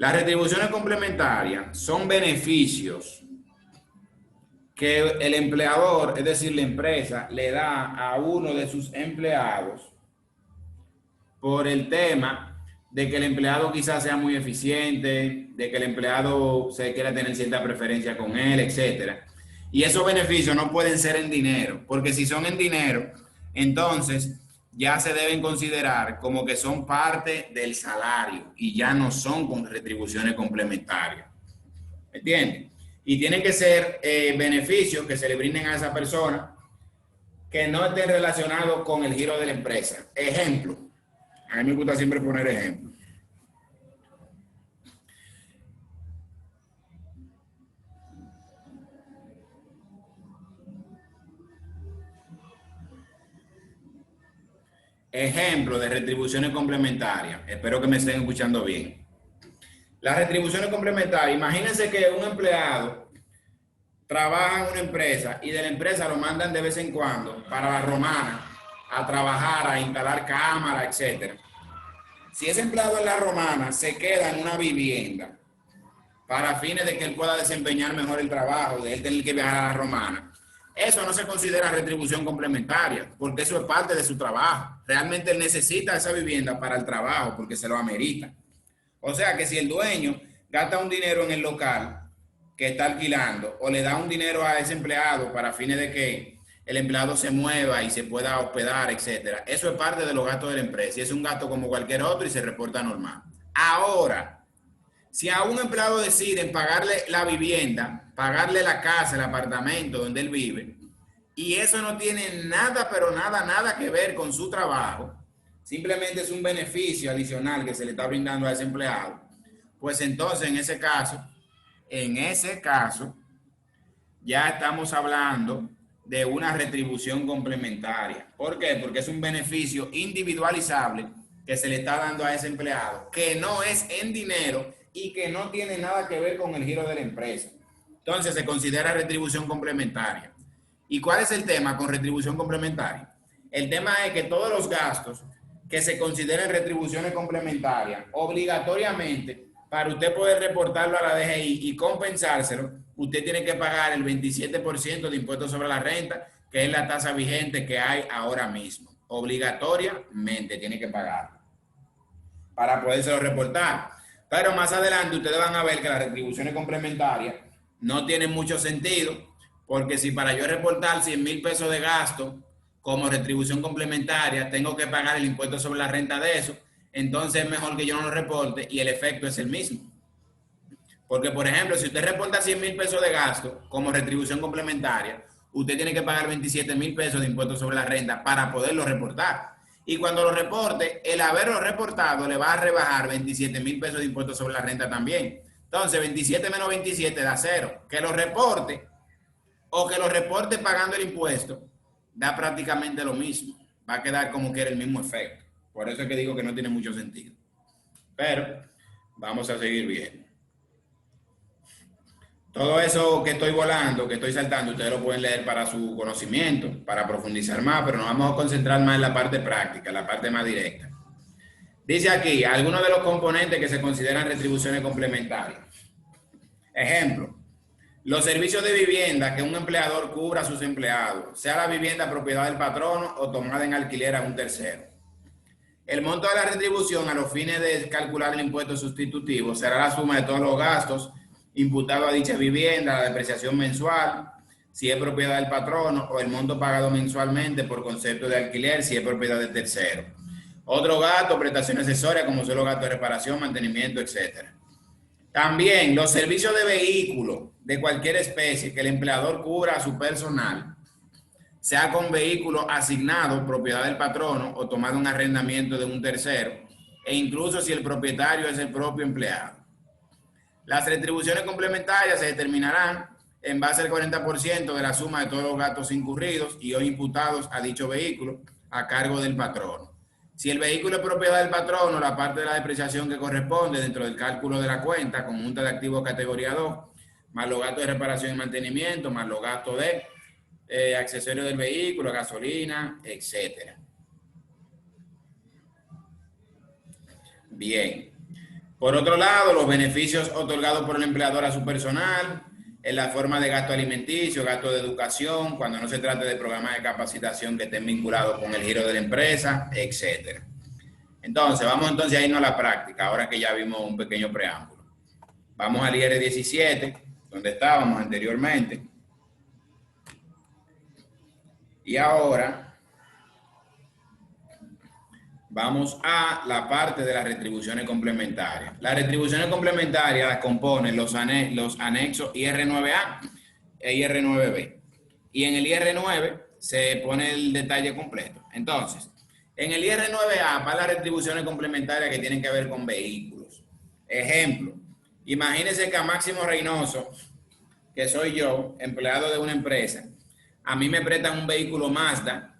Las retribuciones complementarias son beneficios que el empleador, es decir, la empresa, le da a uno de sus empleados por el tema de que el empleado quizás sea muy eficiente, de que el empleado se quiera tener cierta preferencia con él, etcétera. Y esos beneficios no pueden ser en dinero, porque si son en dinero, entonces ya se deben considerar como que son parte del salario y ya no son con retribuciones complementarias. ¿Entiendes? Y tienen que ser beneficios que se le brinden a esa persona que no estén relacionados con el giro de la empresa. Ejemplo, a mí me gusta siempre poner ejemplos. Ejemplo de retribuciones complementarias. Espero que me estén escuchando bien. Las retribuciones complementarias, imagínense que un empleado trabaja en una empresa y de la empresa lo mandan de vez en cuando para la romana a trabajar, a instalar cámaras, etc. Si ese empleado en la romana se queda en una vivienda para fines de que él pueda desempeñar mejor el trabajo, de él tener que viajar a la romana, eso no se considera retribución complementaria, porque eso es parte de su trabajo. Realmente él necesita esa vivienda para el trabajo, porque se lo amerita. O sea que si el dueño gasta un dinero en el local que está alquilando o le da un dinero a ese empleado para fines de que el empleado se mueva y se pueda hospedar, etcétera, eso es parte de los gastos de la empresa y es un gasto como cualquier otro y se reporta normal. Ahora, si a un empleado deciden pagarle la vivienda, pagarle la casa, el apartamento donde él vive, y eso no tiene nada, pero nada que ver con su trabajo, simplemente es un beneficio adicional que se le está brindando a ese empleado, pues entonces en ese caso, ya estamos hablando de una retribución complementaria. ¿Por qué? Porque es un beneficio individualizable que se le está dando a ese empleado, que no es en dinero y que no tiene nada que ver con el giro de la empresa. Entonces se considera retribución complementaria. ¿Y cuál es el tema con retribución complementaria? El tema es que todos los gastos que se consideren retribuciones complementarias, obligatoriamente, para usted poder reportarlo a la DGI y compensárselo, usted tiene que pagar el 27% de impuestos sobre la renta, que es la tasa vigente que hay ahora mismo. Obligatoriamente tiene que pagarlo para podérselo reportar. Pero más adelante ustedes van a ver que las retribuciones complementarias no tienen mucho sentido, porque si para yo reportar 100,000 pesos de gasto como retribución complementaria, tengo que pagar el impuesto sobre la renta de eso, entonces es mejor que yo no lo reporte y el efecto es el mismo. Porque, por ejemplo, si usted reporta 100,000 pesos de gasto como retribución complementaria, usted tiene que pagar 27,000 pesos de impuestos sobre la renta para poderlo reportar. Y cuando lo reporte, el haberlo reportado le va a rebajar 27,000 pesos de impuestos sobre la renta también. Entonces, 27 menos 27 da 0. Que lo reporte o que lo reporte pagando el impuesto, da prácticamente lo mismo. Va a quedar como que era el mismo efecto. Por eso es que digo que no tiene mucho sentido. Pero vamos a seguir viendo. Todo eso que estoy volando, que estoy saltando, ustedes lo pueden leer para su conocimiento, para profundizar más, pero nos vamos a concentrar más en la parte práctica, la parte más directa. Dice aquí, algunos de los componentes que se consideran retribuciones complementarias. Ejemplo, los servicios de vivienda que un empleador cubra a sus empleados, sea la vivienda propiedad del patrono o tomada en alquiler a un tercero. El monto de la retribución a los fines de calcular el impuesto sustitutivo será la suma de todos los gastos imputado a dicha vivienda, la depreciación mensual, si es propiedad del patrono, o el monto pagado mensualmente por concepto de alquiler, si es propiedad del tercero. Otro gasto, prestaciones accesorias, como son los gastos de reparación, mantenimiento, etc. También los servicios de vehículo de cualquier especie que el empleador cubra a su personal, sea con vehículo asignado, propiedad del patrono, o tomado un arrendamiento de un tercero, e incluso si el propietario es el propio empleado. Las retribuciones complementarias se determinarán en base al 40% de la suma de todos los gastos incurridos y o imputados a dicho vehículo a cargo del patrono. Si el vehículo es propiedad del patrono, la parte de la depreciación que corresponde dentro del cálculo de la cuenta conjunta de activos categoría 2, más los gastos de reparación y mantenimiento, más los gastos de accesorios del vehículo, gasolina, etc. Bien. Por otro lado, los beneficios otorgados por el empleador a su personal, en la forma de gasto alimenticio, gasto de educación, cuando no se trate de programas de capacitación que estén vinculados con el giro de la empresa, etc. Entonces, vamos entonces a irnos a la práctica, ahora que ya vimos un pequeño preámbulo. Vamos al IR 17, donde estábamos anteriormente. Y ahora vamos a la parte de las retribuciones complementarias. Las retribuciones complementarias las componen los anexos IR9A e IR9B. Y en el IR9 se pone el detalle completo. Entonces, en el IR9A para las retribuciones complementarias que tienen que ver con vehículos. Ejemplo, imagínense que a Máximo Reynoso, que soy yo, empleado de una empresa, a mí me prestan un vehículo Mazda,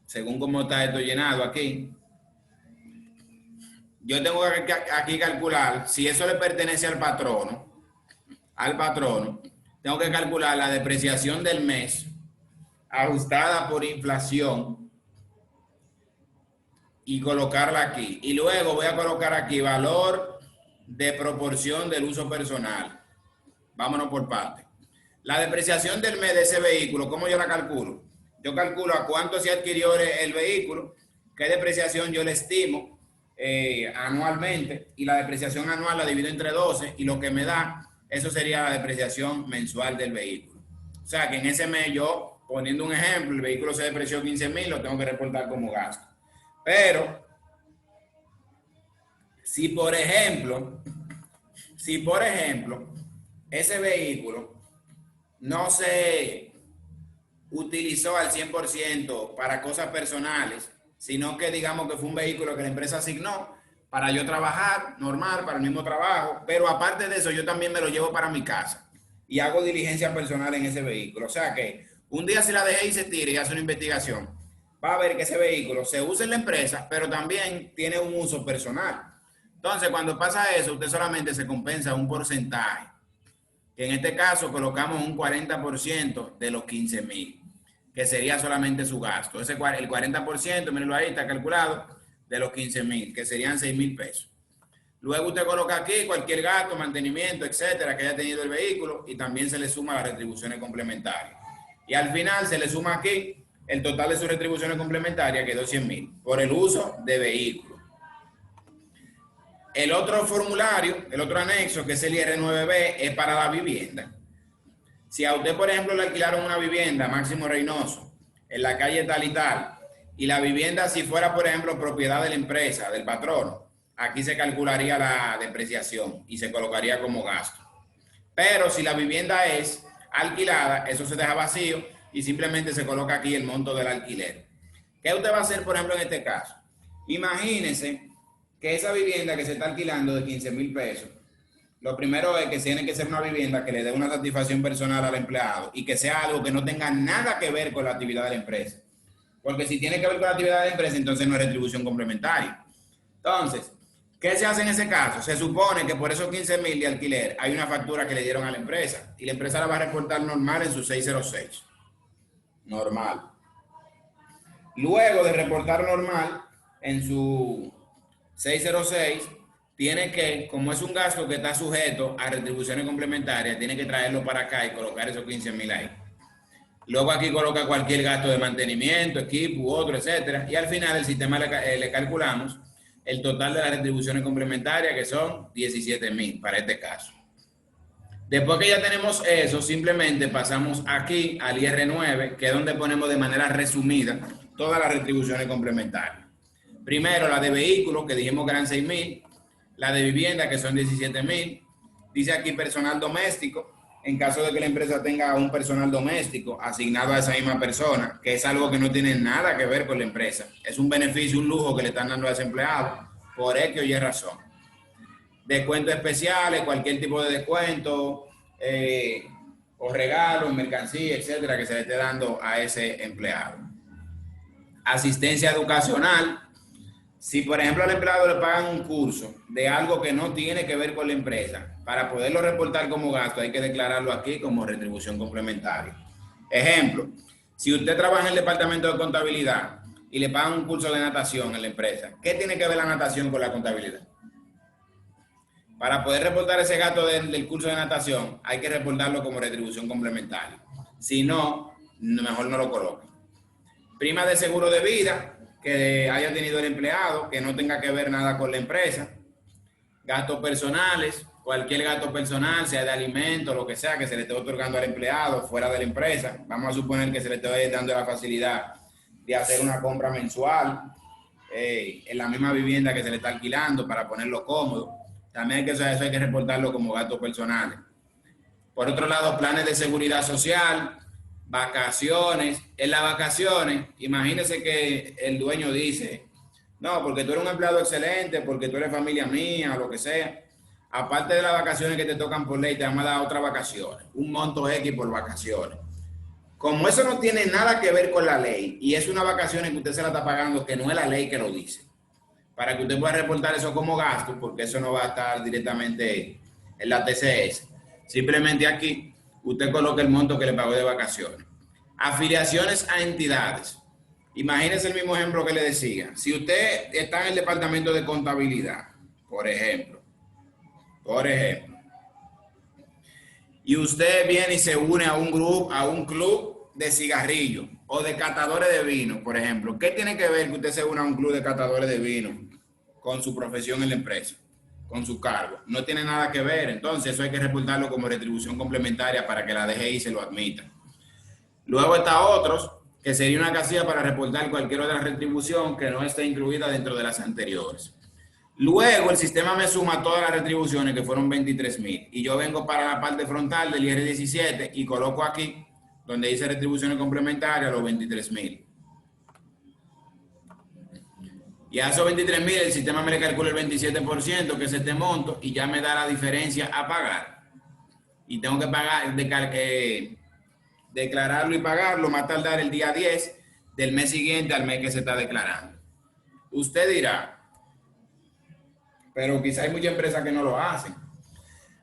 según cómo está esto llenado aquí. Yo tengo que aquí calcular si eso le pertenece al patrono, tengo que calcular la depreciación del mes ajustada por inflación y colocarla aquí. Y luego voy a colocar aquí valor de proporción del uso personal. Vámonos por parte. La depreciación del mes de ese vehículo, ¿cómo yo la calculo? Yo calculo a cuánto se adquirió el vehículo, qué depreciación yo le estimo anualmente, y la depreciación anual la divido entre 12 y lo que me da, eso sería la depreciación mensual del vehículo. O sea que en ese mes yo, poniendo un ejemplo, el vehículo se depreció 15,000, lo tengo que reportar como gasto. Pero, si por ejemplo, ese vehículo no se utilizó al 100% para cosas personales, sino que digamos que fue un vehículo que la empresa asignó para yo trabajar normal, para el mismo trabajo, pero aparte de eso yo también me lo llevo para mi casa y hago diligencia personal en ese vehículo. O sea que un día si la dejé y se tira y hace una investigación, va a ver que ese vehículo se usa en la empresa, pero también tiene un uso personal. Entonces, cuando pasa eso, usted solamente se compensa un porcentaje, que en este caso colocamos un 40% de los 15,000, que sería solamente su gasto. El 40%, mírenlo ahí, está calculado, de los 15,000, que serían 6,000 pesos. Luego usted coloca aquí cualquier gasto, mantenimiento, etcétera, que haya tenido el vehículo, y también se le suma las retribuciones complementarias. Y al final se le suma aquí el total de sus retribuciones complementarias, que es 100,000, por el uso de vehículo. El otro formulario, el otro anexo, que es el IR9B, es para la vivienda. Si a usted, por ejemplo, le alquilaron una vivienda, Máximo Reynoso, en la calle tal y tal, y la vivienda, si fuera, por ejemplo, propiedad de la empresa, del patrono, aquí se calcularía la depreciación y se colocaría como gasto. Pero si la vivienda es alquilada, eso se deja vacío y simplemente se coloca aquí el monto del alquiler. ¿Qué usted va a hacer, por ejemplo, en este caso? Imagínese que esa vivienda que se está alquilando de 15,000 pesos, lo primero es que tiene que ser una vivienda que le dé una satisfacción personal al empleado y que sea algo que no tenga nada que ver con la actividad de la empresa. Porque si tiene que ver con la actividad de la empresa, entonces no es retribución complementaria. Entonces, ¿qué se hace en ese caso? Se supone que por esos 15,000 de alquiler hay una factura que le dieron a la empresa y la empresa la va a reportar normal en su 606. Normal. Luego de reportar normal en su 606, tiene que, como es un gasto que está sujeto a retribuciones complementarias, tiene que traerlo para acá y colocar esos 15,000 ahí. Luego aquí coloca cualquier gasto de mantenimiento, equipo u otro, etcétera. Y al final el sistema le calculamos el total de las retribuciones complementarias, que son 17,000 para este caso. Después que ya tenemos eso, simplemente pasamos aquí al IR9, que es donde ponemos de manera resumida todas las retribuciones complementarias. Primero, la de vehículos, que dijimos que eran 6,000. La de vivienda, que son 17,000. Dice aquí personal doméstico, en caso de que la empresa tenga un personal doméstico asignado a esa misma persona, que es algo que no tiene nada que ver con la empresa. Es un beneficio, un lujo que le están dando a ese empleado, por X o Y razón. Descuentos especiales, cualquier tipo de descuento, o regalo, mercancía, etcétera, que se le esté dando a ese empleado. Asistencia educacional. Si, por ejemplo, al empleado le pagan un curso de algo que no tiene que ver con la empresa, para poderlo reportar como gasto, hay que declararlo aquí como retribución complementaria. Ejemplo, si usted trabaja en el departamento de contabilidad y le pagan un curso de natación en la empresa, ¿qué tiene que ver la natación con la contabilidad? Para poder reportar ese gasto del curso de natación, hay que reportarlo como retribución complementaria. Si no, mejor no lo coloque. Prima de seguro de vida que haya tenido el empleado, que no tenga que ver nada con la empresa. Gastos personales, cualquier gasto personal, sea de alimentos, lo que sea, que se le esté otorgando al empleado fuera de la empresa. Vamos a suponer que se le esté dando la facilidad de hacer una compra mensual en la misma vivienda que se le está alquilando para ponerlo cómodo. También eso hay que reportarlo como gastos personales. Por otro lado, planes de seguridad social, vacaciones. En las vacaciones, imagínese que el dueño dice, no, porque tú eres un empleado excelente, porque tú eres familia mía, o lo que sea. Aparte de las vacaciones que te tocan por ley, te vamos a dar otras vacaciones, un monto X por vacaciones. Como eso no tiene nada que ver con la ley y es una vacación que usted se la está pagando, que no es la ley que lo dice, para que usted pueda reportar eso como gasto, porque eso no va a estar directamente en la TCS. Simplemente aquí usted coloca el monto que le pagó de vacaciones. Afiliaciones a entidades. Imagínese el mismo ejemplo que le decía. Si usted está en el departamento de contabilidad, por ejemplo, y usted viene y se une a un grupo, a un club de cigarrillos o de catadores de vino, por ejemplo, ¿qué tiene que ver que usted se una a un club de catadores de vino con su profesión en la empresa, con su cargo? No tiene nada que ver. Entonces eso hay que reportarlo como retribución complementaria para que la DGI se lo admita. Luego está otros, que sería una casilla para reportar cualquier otra retribución que no esté incluida dentro de las anteriores. Luego el sistema me suma todas las retribuciones, que fueron 23,000, y yo vengo para la parte frontal del IR17 y coloco aquí, donde dice retribuciones complementarias, los 23,000. Y a esos 23,000 el sistema me le calcula el 27%, que es este monto, y ya me da la diferencia a pagar. Y tengo que pagar, declararlo y pagarlo más tardar el día 10 del mes siguiente al mes que se está declarando. Usted dirá, pero quizá hay muchas empresas que no lo hacen.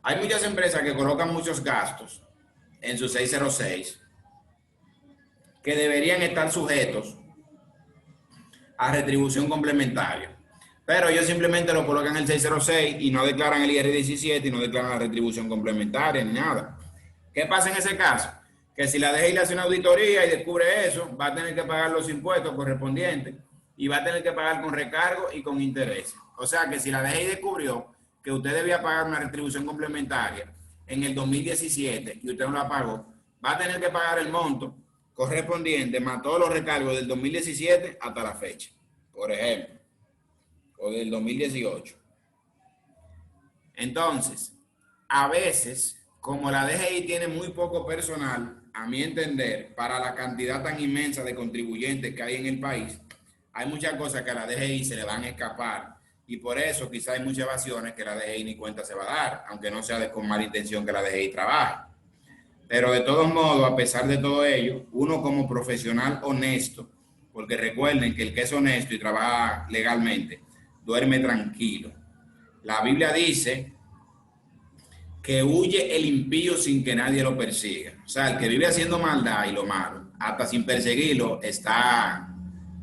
Hay muchas empresas que colocan muchos gastos en su 606 que deberían estar sujetos a retribución complementaria. Pero ellos simplemente lo colocan en el 606 y no declaran el IR17 y no declaran la retribución complementaria ni nada. ¿Qué pasa en ese caso? Que si la DGI le hace una auditoría y descubre eso, va a tener que pagar los impuestos correspondientes y va a tener que pagar con recargo y con intereses. O sea que si la DGI descubrió que usted debía pagar una retribución complementaria en el 2017 y usted no la pagó, va a tener que pagar el monto correspondiente más todos los recargos del 2017 hasta la fecha, por ejemplo, o del 2018. Entonces, a veces, como la DGI tiene muy poco personal, a mi entender, para la cantidad tan inmensa de contribuyentes que hay en el país, hay muchas cosas que a la DGI se le van a escapar y por eso quizá hay muchas evasiones que la DGI ni cuenta se va a dar, aunque no sea con mala intención que la DGI trabaje. Pero de todos modos, a pesar de todo ello, uno como profesional honesto, porque recuerden que el que es honesto y trabaja legalmente, duerme tranquilo. La Biblia dice que huye el impío sin que nadie lo persiga. O sea, el que vive haciendo maldad y lo malo, hasta sin perseguirlo, está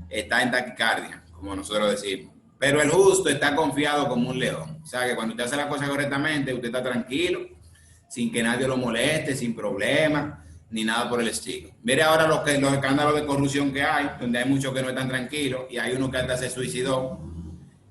en taquicardia, como nosotros decimos. Pero el justo está confiado como un león. O sea, que cuando usted hace la cosa correctamente, usted está tranquilo, sin que nadie lo moleste, sin problemas, ni nada por el estilo. Mire ahora los escándalos de corrupción que hay, donde hay muchos que no están tranquilos y hay uno que hasta se suicidó.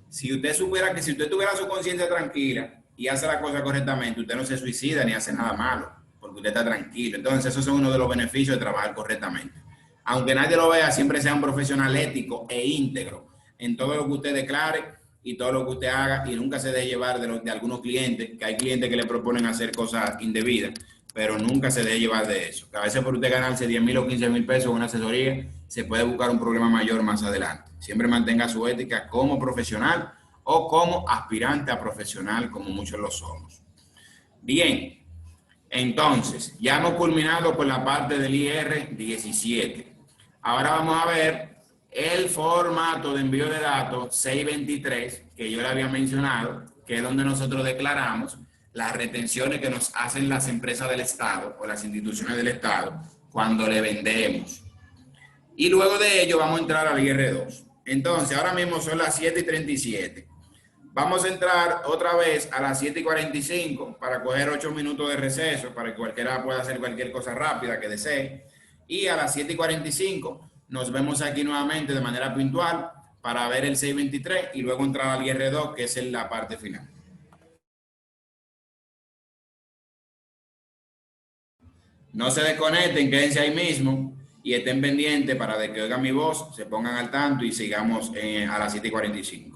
Si usted supiera que si usted tuviera su conciencia tranquila y hace la cosa correctamente, usted no se suicida ni hace nada malo, porque usted está tranquilo. Entonces, esos son uno de los beneficios de trabajar correctamente. Aunque nadie lo vea, siempre sea un profesional ético e íntegro en todo lo que usted declare y todo lo que usted haga, y nunca se deje llevar de algunos clientes, que hay clientes que le proponen hacer cosas indebidas, pero nunca se deje llevar de eso. Que a veces por usted ganarse 10,000 o 15,000 pesos en una asesoría, se puede buscar un problema mayor más adelante. Siempre mantenga su ética como profesional o como aspirante a profesional, como muchos lo somos. Bien, entonces, ya hemos culminado con la parte del IR17. Ahora vamos a ver el formato de envío de datos 623, que yo le había mencionado, que es donde nosotros declaramos las retenciones que nos hacen las empresas del Estado o las instituciones del Estado cuando le vendemos. Y luego de ello vamos a entrar al IR2. Entonces, ahora mismo son las 7:37. Vamos a entrar otra vez a las 7:45 para coger 8 minutos de receso, para que cualquiera pueda hacer cualquier cosa rápida que desee. Y a las 7:45 nos vemos aquí nuevamente de manera puntual para ver el 623 y luego entrar al IR2, que es en la parte final. No se desconecten, quédense ahí mismo y estén pendientes para que oigan mi voz, se pongan al tanto y sigamos a las 7:45.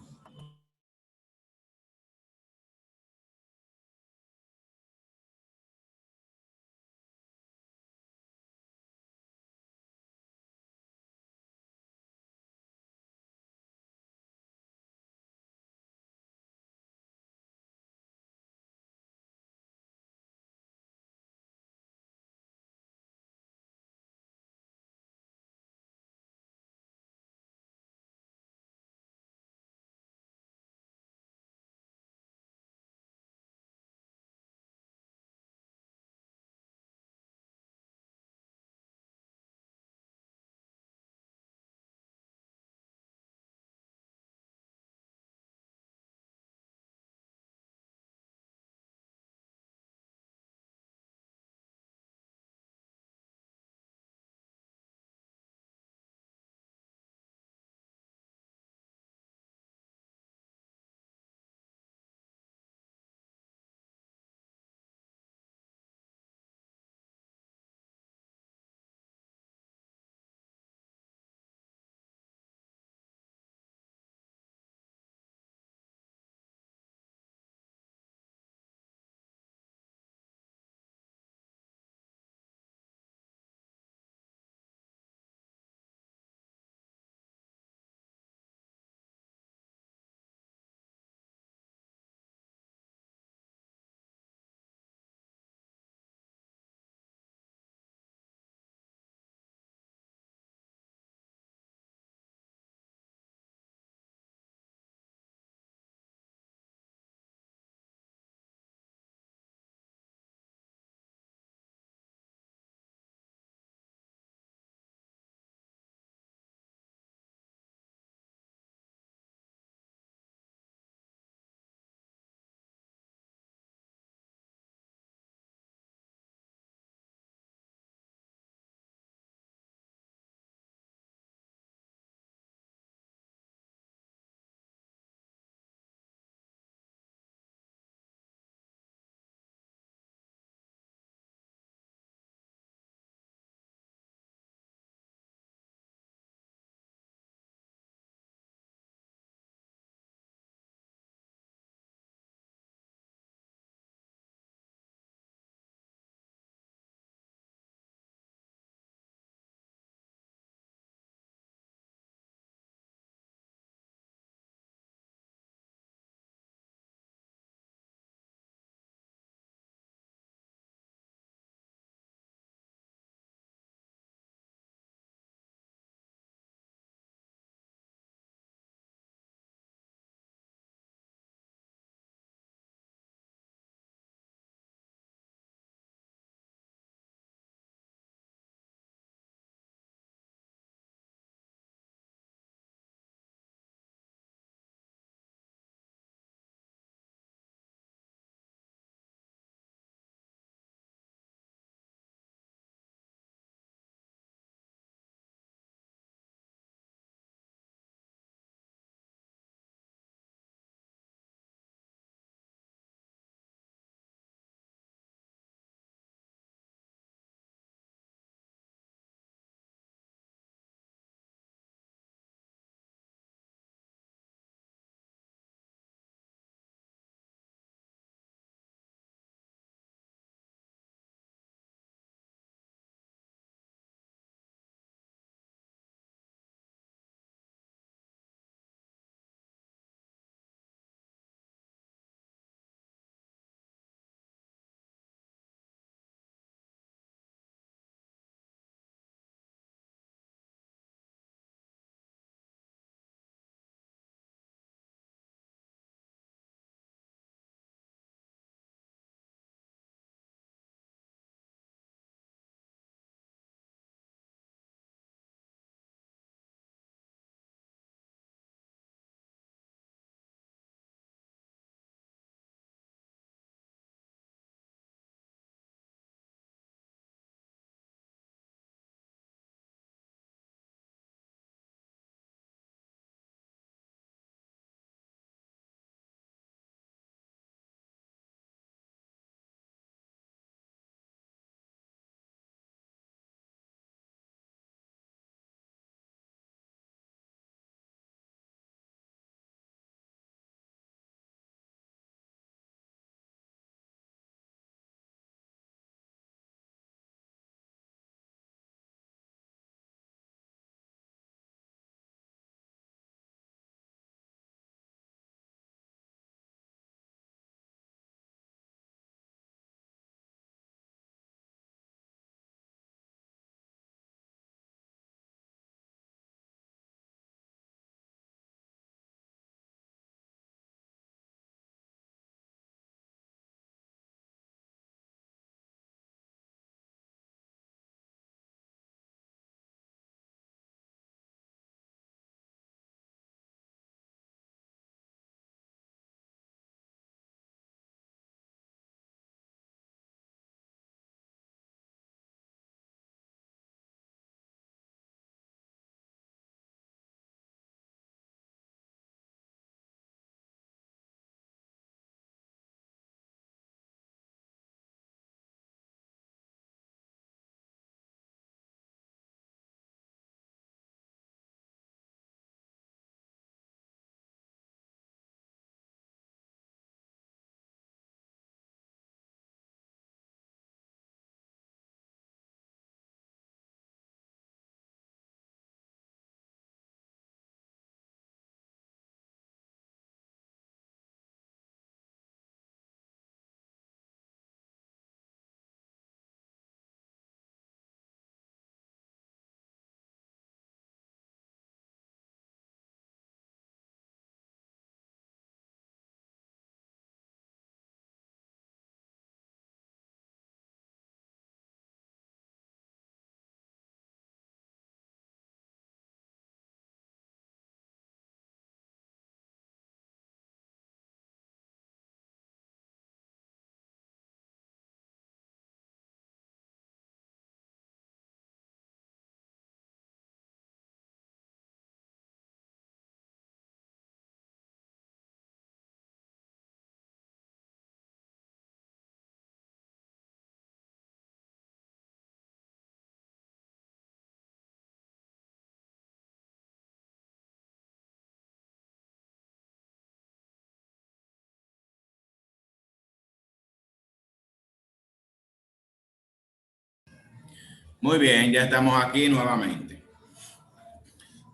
Muy bien, ya estamos aquí nuevamente.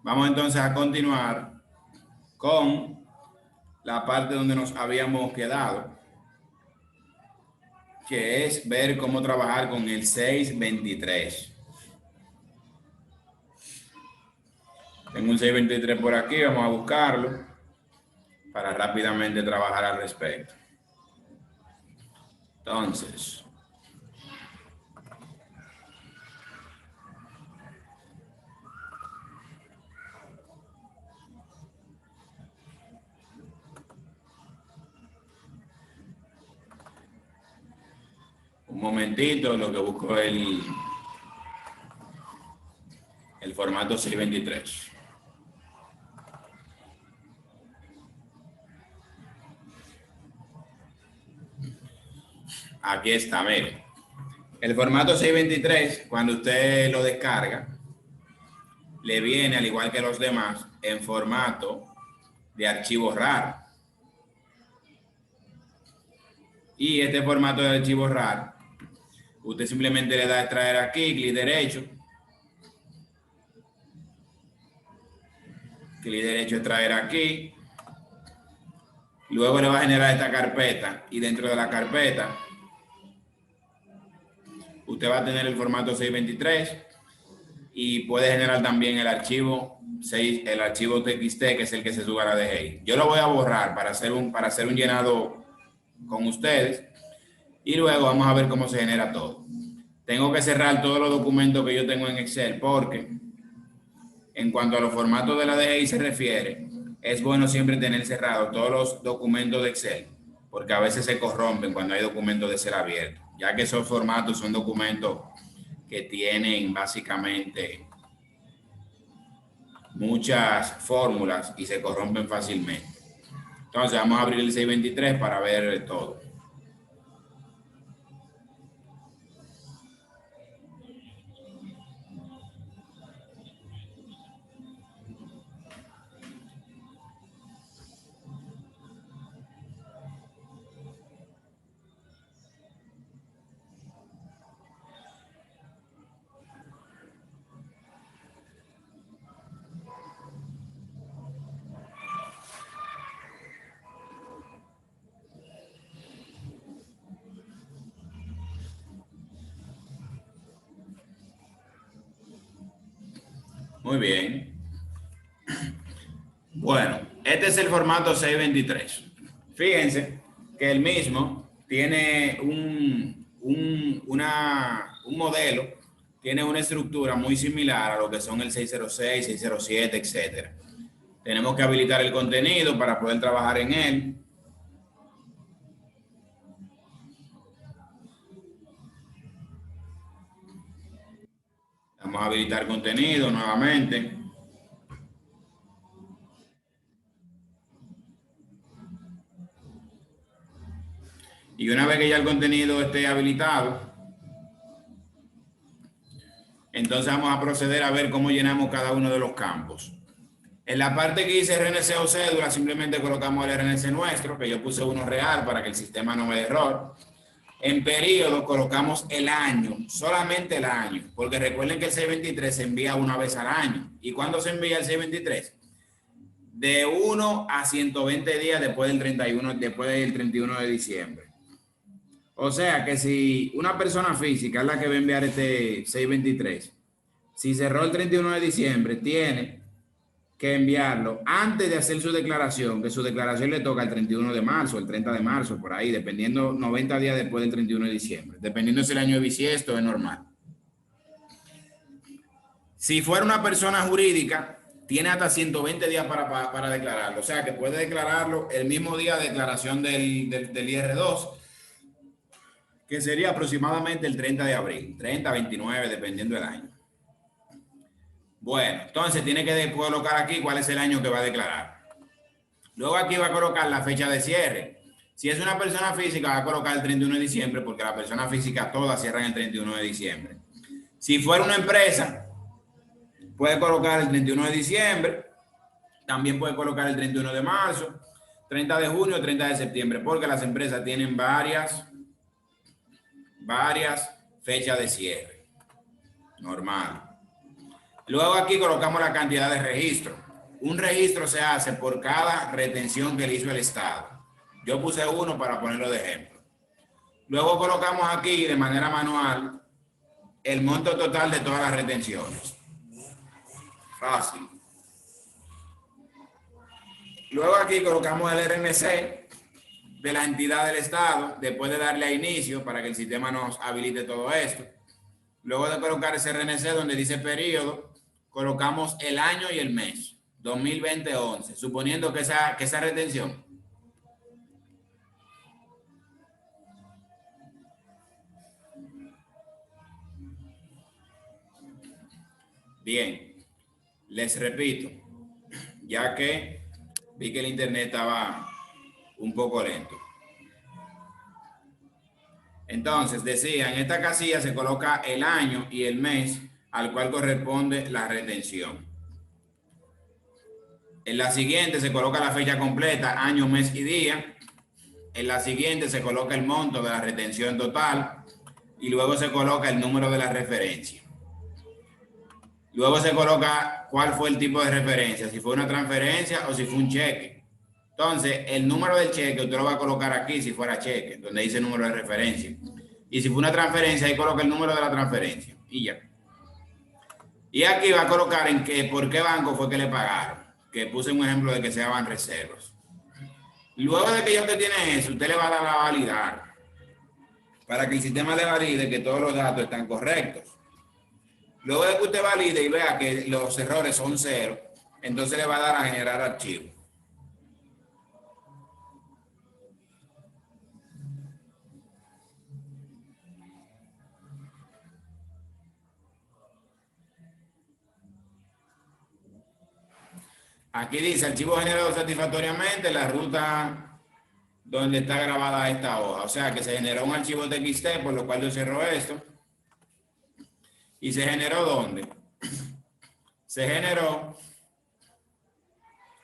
Vamos entonces a continuar con la parte donde nos habíamos quedado, que es ver cómo trabajar con el 623. Tengo un 623 por aquí, vamos a buscarlo para rápidamente trabajar al respecto. Entonces, un momentito, lo que busco es el formato 623. Aquí está, mire. El formato 623, cuando usted lo descarga, le viene, al igual que los demás, en formato de archivo RAR. Y este formato de archivo RAR, usted simplemente le da a extraer aquí, clic derecho. Clic derecho, extraer aquí. Luego le va a generar esta carpeta y dentro de la carpeta usted va a tener el formato 623 y puede generar también el archivo TXT, que es el que se sube a la DGI. Yo lo voy a borrar para hacer un llenado con ustedes y luego vamos a ver cómo se genera todo. Tengo que cerrar todos los documentos que yo tengo en Excel porque en cuanto a los formatos de la DGI se refiere, es bueno siempre tener cerrados todos los documentos de Excel, porque a veces se corrompen cuando hay documentos de Excel abiertos, ya que esos formatos son documentos que tienen básicamente muchas fórmulas y se corrompen fácilmente. Entonces vamos a abrir el 623 para ver todo. Muy bien. Bueno, este es el formato 623. Fíjense que el mismo tiene un modelo, tiene una estructura muy similar a lo que son el 606, 607, etcétera. Tenemos que habilitar el contenido para poder trabajar en él. Vamos a habilitar contenido nuevamente. Y una vez que ya el contenido esté habilitado, entonces vamos a proceder a ver cómo llenamos cada uno de los campos. En la parte que dice RNC o cédula, simplemente colocamos el RNC nuestro, que yo puse uno real para que el sistema no me dé error. En periodo colocamos el año, solamente el año, porque recuerden que el 623 se envía una vez al año. ¿Y cuándo se envía el 623? De 1 a 120 días después del 31 de diciembre. O sea que si una persona física es la que va a enviar este 623, si cerró el 31 de diciembre, tiene que enviarlo antes de hacer su declaración, que su declaración le toca el 31 de marzo, el 30 de marzo, por ahí, dependiendo, 90 días después del 31 de diciembre, dependiendo si el año de bisiesto es normal. Si fuera una persona jurídica, tiene hasta 120 días para declararlo, o sea que puede declararlo el mismo día de declaración del IR2, que sería aproximadamente el 30 de abril, 30, 29, dependiendo del año. Bueno, entonces tiene que colocar aquí cuál es el año que va a declarar. Luego aquí va a colocar la fecha de cierre. Si es una persona física, va a colocar el 31 de diciembre, porque la persona física todas cierran el 31 de diciembre. Si fuera una empresa, puede colocar el 31 de diciembre, también puede colocar el 31 de marzo, 30 de junio, 30 de septiembre, porque las empresas tienen varias fechas de cierre. Normal. Luego aquí colocamos la cantidad de registro. Un registro se hace por cada retención que le hizo el Estado. Yo puse 1 para ponerlo de ejemplo. Luego colocamos aquí de manera manual el monto total de todas las retenciones. Fácil. Luego aquí colocamos el RNC de la entidad del Estado, después de darle a inicio para que el sistema nos habilite todo esto. Luego de colocar ese RNC donde dice periodo, colocamos el año y el mes, 2020-11, suponiendo que esa retención bien, les repito, ya que vi que el internet estaba un poco lento. Entonces, decía, en esta casilla se coloca el año y el mes al cual corresponde la retención. En la siguiente se coloca la fecha completa, año, mes y día. En la siguiente se coloca el monto de la retención total y luego se coloca el número de la referencia. Luego se coloca cuál fue el tipo de referencia, si fue una transferencia o si fue un cheque. Entonces, el número del cheque usted lo va a colocar aquí si fuera cheque, donde dice número de referencia. Y si fue una transferencia, ahí coloca el número de la transferencia y ya. Y aquí va a colocar en qué, por qué banco fue que le pagaron, que puse un ejemplo de que se llaman reservas. Luego de que ya usted tiene eso, usted le va a dar a validar para que el sistema le valide que todos los datos están correctos. Luego de que usted valide y vea que los errores son 0, entonces le va a dar a generar archivo. Aquí dice archivo generado satisfactoriamente, la ruta donde está grabada esta hoja. O sea que se generó un archivo TXT, por lo cual yo cierro esto. ¿Y se generó dónde? Se generó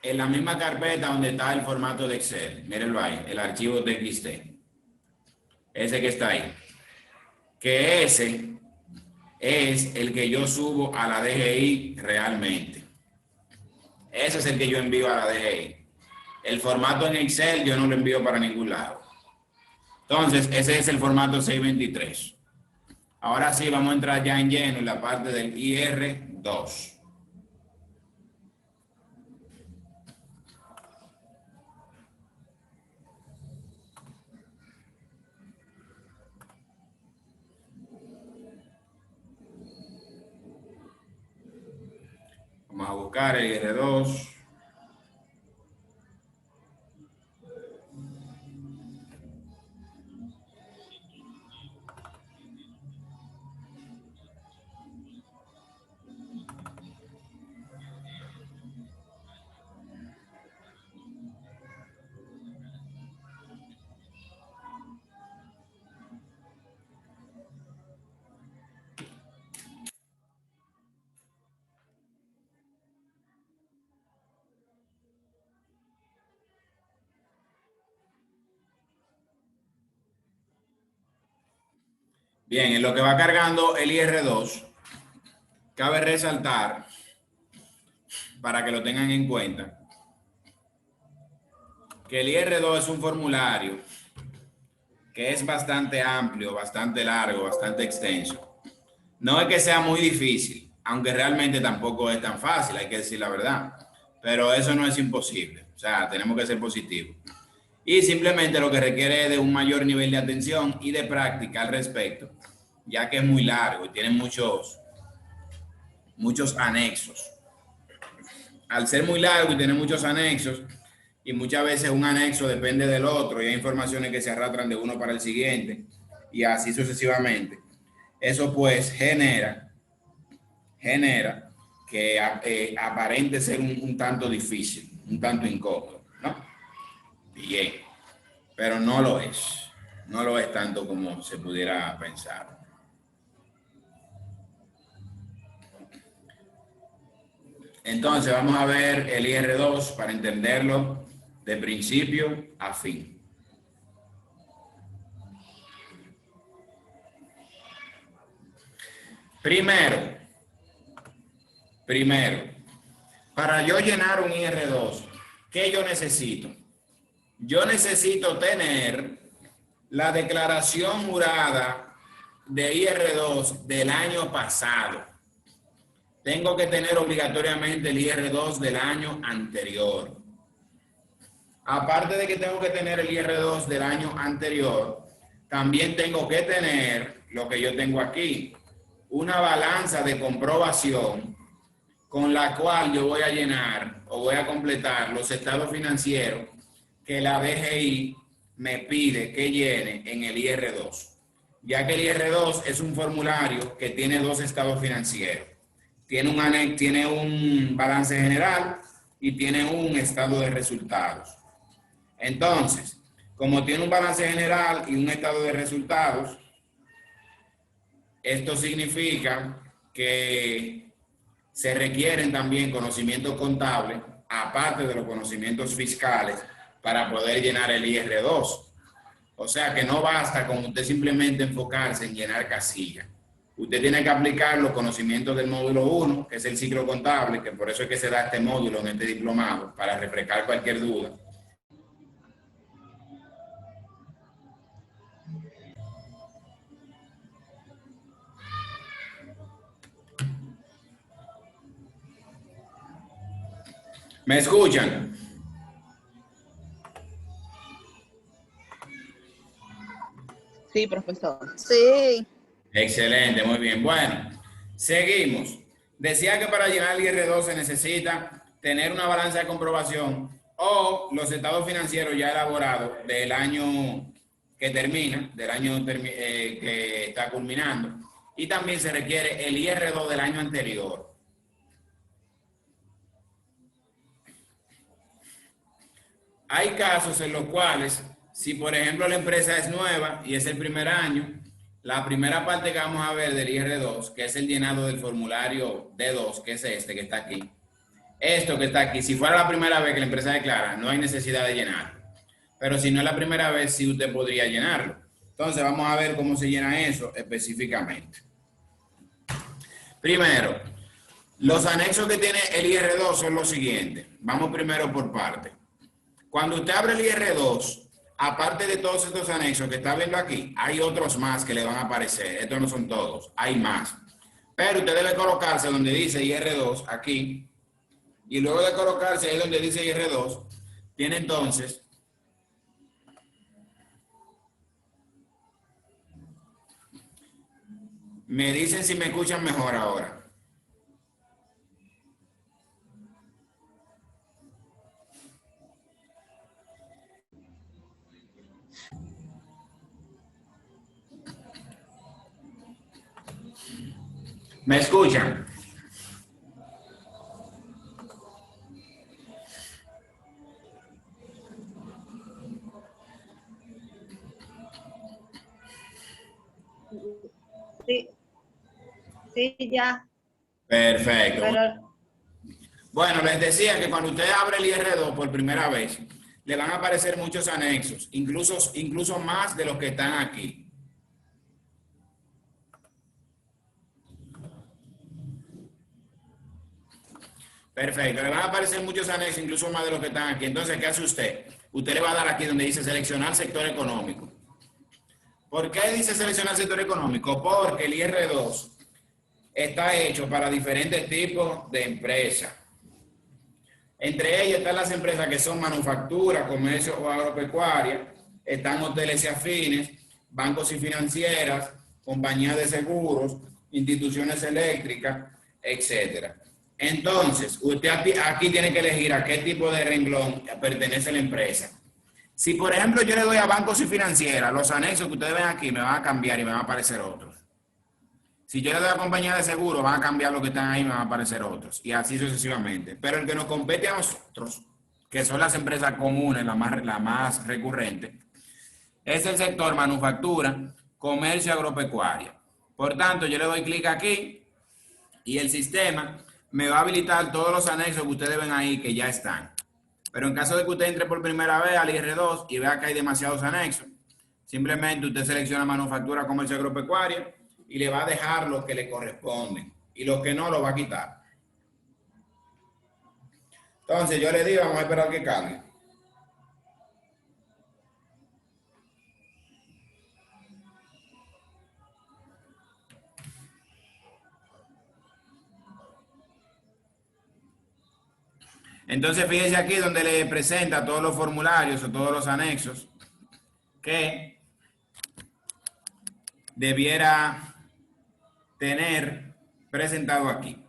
en la misma carpeta donde está el formato de Excel. Mírenlo ahí, el archivo TXT. Ese que está ahí. Que ese es el que yo subo a la DGI realmente. Ese es el que yo envío a la DGI. El formato en Excel yo no lo envío para ningún lado. Entonces, ese es el formato 623. Ahora sí, vamos a entrar ya en lleno en la parte del IR2. Vamos a buscar el IR2. Bien, en lo que va cargando el IR2, cabe resaltar, para que lo tengan en cuenta, que el IR2 es un formulario que es bastante amplio, bastante largo, bastante extenso. No es que sea muy difícil, aunque realmente tampoco es tan fácil, hay que decir la verdad. Pero eso no es imposible, o sea, tenemos que ser positivos. Y simplemente lo que requiere es de un mayor nivel de atención y de práctica al respecto, ya que es muy largo y tiene muchos anexos. Al ser muy largo y tener muchos anexos, y muchas veces un anexo depende del otro y hay informaciones que se arrastran de uno para el siguiente y así sucesivamente, eso pues genera que aparente ser un tanto difícil, un tanto incómodo, ¿no? Bien, pero no lo es tanto como se pudiera pensar. Entonces vamos a ver el IR2 para entenderlo de principio a fin. Primero, para yo llenar un IR2, ¿qué yo necesito? Yo necesito tener la declaración jurada de IR2 del año pasado. Tengo que tener obligatoriamente el IR2 del año anterior. Aparte de que tengo que tener el IR2 del año anterior, también tengo que tener lo que yo tengo aquí, una balanza de comprobación con la cual yo voy a llenar o voy a completar los estados financieros que la DGI me pide que llene en el IR2, ya que el IR2 es un formulario que tiene dos estados financieros. Tiene un balance general y tiene un estado de resultados. Entonces, como tiene un balance general y un estado de resultados, esto significa que se requieren también conocimientos contables, aparte de los conocimientos fiscales, para poder llenar el IR2. O sea que no basta con usted simplemente enfocarse en llenar casillas. Usted tiene que aplicar los conocimientos del módulo 1, que es el ciclo contable, que por eso es que se da este módulo en este diplomado, para refrescar cualquier duda. ¿Me escuchan? Sí, profesor. Sí. Excelente, muy bien. Bueno, seguimos. Decía que para llenar el IR2 se necesita tener una balanza de comprobación o los estados financieros ya elaborados del año que termina, del año que está culminando. Y también se requiere el IR2 del año anterior. Hay casos en los cuales, si por ejemplo la empresa es nueva y es el primer año, la primera parte que vamos a ver del IR2, que es el llenado del formulario D2, que es este que está aquí. Esto que está aquí, si fuera la primera vez que la empresa declara, no hay necesidad de llenarlo. Pero si no es la primera vez, sí usted podría llenarlo. Entonces vamos a ver cómo se llena eso específicamente. Primero, los anexos que tiene el IR2 son los siguientes. Vamos primero por parte. Cuando usted abre el IR2, aparte de todos estos anexos que está viendo aquí, hay otros más que le van a aparecer. Estos no son todos, hay más. Pero usted debe colocarse donde dice IR2, aquí, y luego de colocarse ahí donde dice IR2, tiene entonces me dicen si me escuchan mejor ahora. ¿Me escuchan? Sí, sí, ya. Perfecto. Pero Bueno, les decía que cuando usted abre el IR2 por primera vez, le van a aparecer muchos anexos, incluso más de los que están aquí. Perfecto, le van a aparecer muchos anexos, incluso más de los que están aquí. Entonces, ¿qué hace usted? Usted le va a dar aquí donde dice seleccionar sector económico. ¿Por qué dice seleccionar sector económico? Porque el IR2 está hecho para diferentes tipos de empresas. Entre ellas están las empresas que son manufactura, comercio o agropecuaria, están hoteles y afines, bancos y financieras, compañías de seguros, instituciones eléctricas, etcétera. Entonces, usted aquí tiene que elegir a qué tipo de renglón pertenece la empresa. Si, por ejemplo, yo le doy a bancos y financieras, los anexos que ustedes ven aquí me van a cambiar y me van a aparecer otros. Si yo le doy a compañía de seguro, van a cambiar lo que están ahí y me van a aparecer otros. Y así sucesivamente. Pero el que nos compete a nosotros, que son las empresas comunes, la más recurrente, es el sector manufactura, comercio, agropecuaria. Por tanto, yo le doy clic aquí y el sistema me va a habilitar todos los anexos que ustedes ven ahí que ya están. Pero en caso de que usted entre por primera vez al IR2 y vea que hay demasiados anexos, simplemente usted selecciona manufactura, comercio, agropecuaria y le va a dejar lo que le corresponde y lo que no lo va a quitar. Entonces yo le digo, vamos a esperar que cargue. Entonces fíjese aquí donde le presenta todos los formularios o todos los anexos que debiera tener presentado aquí.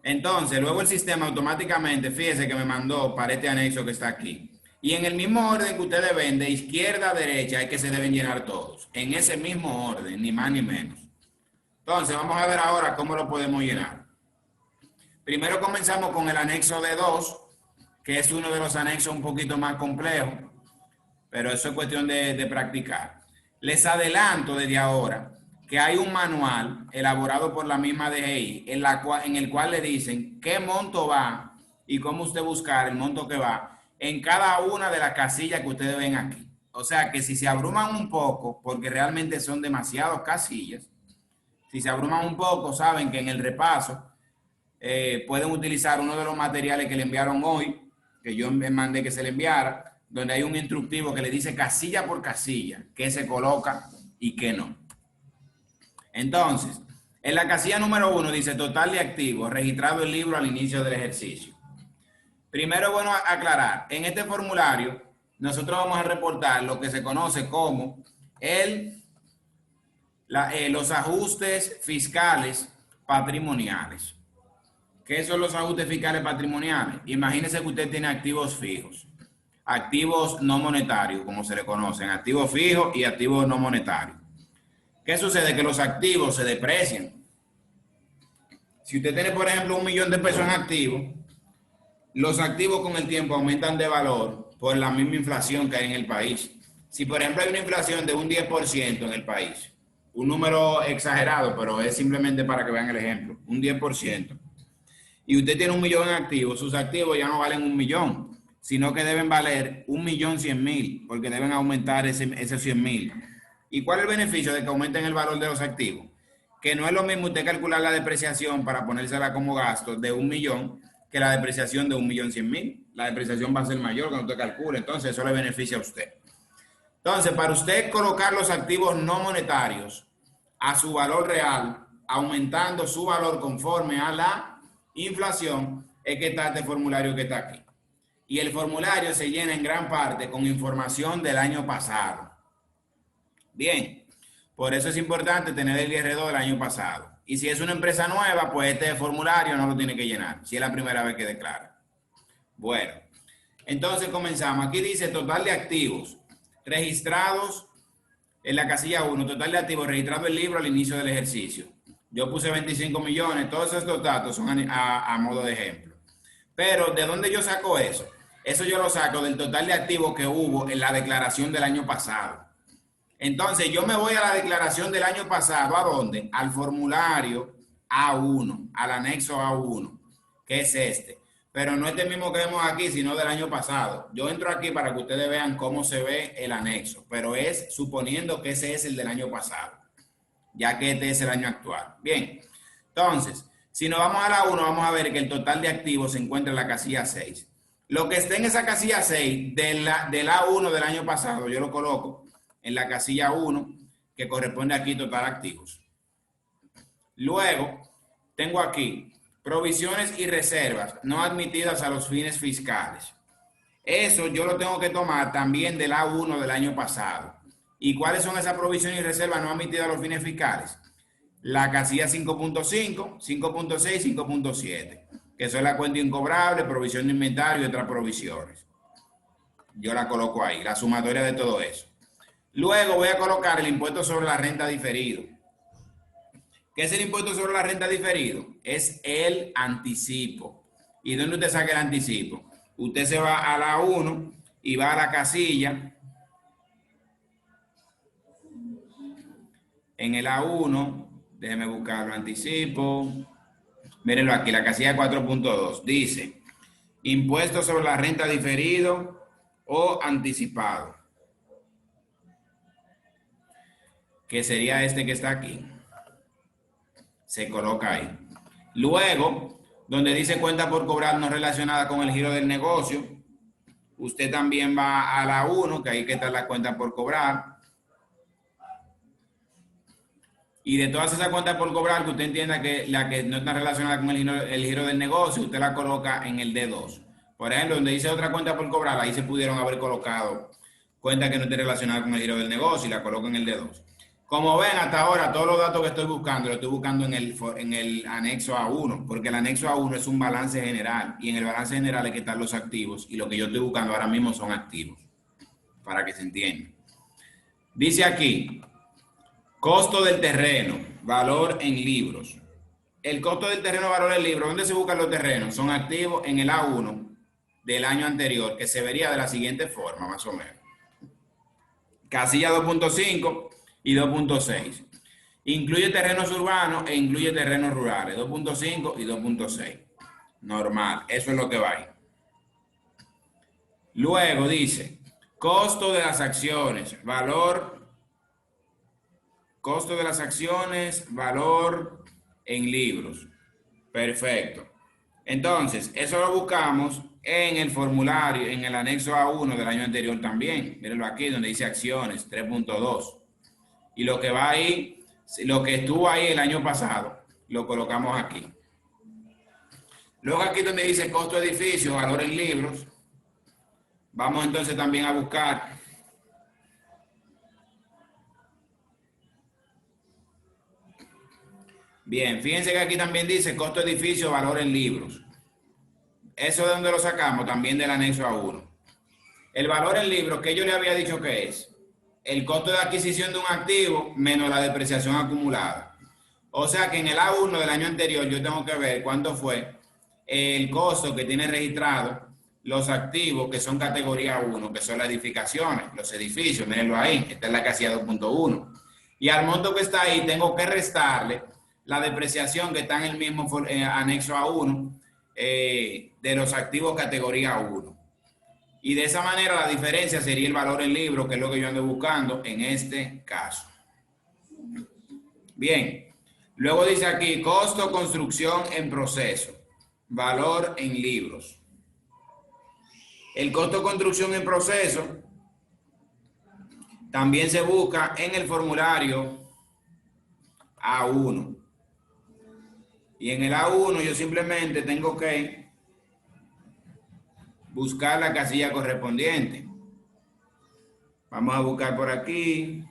Entonces, luego el sistema automáticamente, fíjese que me mandó para este anexo que está aquí. Y en el mismo orden que ustedes ven, de izquierda a derecha, es que se deben llenar todos. En ese mismo orden, ni más ni menos. Entonces, vamos a ver ahora cómo lo podemos llenar. Primero comenzamos con el anexo D2, que es uno de los anexos un poquito más complejos, pero eso es cuestión de practicar. Les adelanto desde ahora que hay un manual elaborado por la misma DGI en el cual le dicen qué monto va y cómo usted buscar el monto que va en cada una de las casillas que ustedes ven aquí. O sea que si se abruman un poco, porque realmente son demasiadas casillas, si se abruman un poco, saben que en el repaso pueden utilizar uno de los materiales que le enviaron hoy, que yo me mandé que se le enviara, donde hay un instructivo que le dice casilla por casilla, qué se coloca y qué no. Entonces, en la casilla número 1 dice total de activos, registrado el libro al inicio del ejercicio. Primero es bueno aclarar, en este formulario nosotros vamos a reportar lo que se conoce como los ajustes fiscales patrimoniales. ¿Qué son los ajustes fiscales patrimoniales? Imagínese que usted tiene activos fijos, activos no monetarios, como se le conocen, activos fijos y activos no monetarios. ¿Qué sucede? Que los activos se deprecian. Si usted tiene, por ejemplo, 1 millón de pesos en activos, los activos con el tiempo aumentan de valor por la misma inflación que hay en el país. Si, por ejemplo, hay una inflación de un 10% en el país, un número exagerado, pero es simplemente para que vean el ejemplo, un 10%, y usted tiene 1 millón en activos, sus activos ya no valen 1 millón, sino que deben valer 1.100.000, porque deben aumentar esos 100.000. ¿Y cuál es el beneficio de que aumenten el valor de los activos? Que no es lo mismo usted calcular la depreciación para ponérsela como gasto de 1 millón que la depreciación de 1.100.000. La depreciación va a ser mayor cuando usted calcule, entonces eso le beneficia a usted. Entonces, para usted colocar los activos no monetarios a su valor real, aumentando su valor conforme a la inflación, es que está este formulario que está aquí. Y el formulario se llena en gran parte con información del año pasado. Bien, por eso es importante tener el IR2 del año pasado. Y si es una empresa nueva, pues este formulario no lo tiene que llenar, si es la primera vez que declara. Bueno, entonces comenzamos. Aquí dice total de activos registrados en la casilla 1, total de activos registrado el libro al inicio del ejercicio. Yo puse 25 millones, todos estos datos son a modo de ejemplo. Pero, ¿de dónde yo saco eso? Eso yo lo saco del total de activos que hubo en la declaración del año pasado. Entonces, yo me voy a la declaración del año pasado, ¿a dónde? Al formulario A1, al anexo A1, que es este. Pero no este mismo que vemos aquí, sino del año pasado. Yo entro aquí para que ustedes vean cómo se ve el anexo, pero es suponiendo que ese es el del año pasado, ya que este es el año actual. Bien, entonces, si nos vamos a la 1, vamos a ver que el total de activos se encuentra en la casilla 6. Lo que esté en esa casilla 6 del A1 del año pasado, yo lo coloco en la casilla 1, que corresponde aquí total activos. Luego, tengo aquí provisiones y reservas no admitidas a los fines fiscales. Eso yo lo tengo que tomar también del A1 del año pasado. ¿Y cuáles son esas provisiones y reservas no admitidas a los fines fiscales? La casilla 5.5, 5.6, 5.7, que son la cuenta incobrable, provisión de inventario y otras provisiones. Yo la coloco ahí, la sumatoria de todo eso. Luego voy a colocar el impuesto sobre la renta diferido. ¿Qué es el impuesto sobre la renta diferido? Es el anticipo. ¿Y dónde usted saca el anticipo? Usted se va a la 1 y va a la casilla. En el A1, déjeme buscarlo, anticipo. Mírenlo aquí, la casilla 4.2. Dice, impuesto sobre la renta diferido o anticipado. Que sería este que está aquí. se coloca ahí. Luego, donde dice cuenta por cobrar no relacionada con el giro del negocio, usted también va a la 1, que ahí que está la cuenta por cobrar. Y de todas esas cuentas por cobrar, que usted entienda que la que no está relacionada con el giro del negocio, usted la coloca en el D2. Por ejemplo, donde dice otra cuenta por cobrar, ahí se pudieron haber colocado cuenta que no esté relacionada con el giro del negocio y la coloco en el D2. Como ven, hasta ahora, todos los datos que estoy buscando, los estoy buscando en el anexo A1, porque el anexo A1 es un balance general, y en el balance general hay que estar los activos, y lo que yo estoy buscando ahora mismo son activos, para que se entienda. Dice aquí, costo del terreno, valor en libros. El costo del terreno, valor en libros, ¿dónde se buscan los terrenos? Son activos en el A1 del año anterior, que se vería de la siguiente forma, más o menos. Casilla 2.5 y 2.6. Incluye terrenos urbanos e incluye terrenos rurales, 2.5 y 2.6. Normal, eso es lo que va ahí. Luego dice, costo de las acciones, valor, costo de las acciones, valor en libros. Perfecto. Entonces, eso lo buscamos en el formulario, en el anexo A1 del año anterior también. Mírenlo aquí donde dice acciones, 3.2. Y lo que va ahí, lo que estuvo ahí el año pasado, lo colocamos aquí. Luego aquí donde dice costo de edificio, valor en libros, vamos entonces también a buscar bien, fíjense que aquí también dice costo de edificio, valor en libros. ¿Eso de dónde lo sacamos? También del anexo A1. El valor en libros, que yo le había dicho que es el costo de adquisición de un activo menos la depreciación acumulada. O sea que en el A1 del año anterior yo tengo que ver cuánto fue el costo que tiene registrado los activos que son categoría 1, que son las edificaciones, los edificios, mírenlo ahí, esta es la casilla 2.1. Y al monto que está ahí tengo que restarle la depreciación que está en el mismo anexo A1 de los activos categoría 1. Y de esa manera la diferencia sería el valor en libro, que es lo que yo ando buscando en este caso. Bien, luego dice aquí, costo construcción en proceso, valor en libros. El costo construcción en proceso también se busca en el formulario A1. Y en el A1 yo simplemente tengo que buscar la casilla correspondiente. Vamos a buscar por aquí.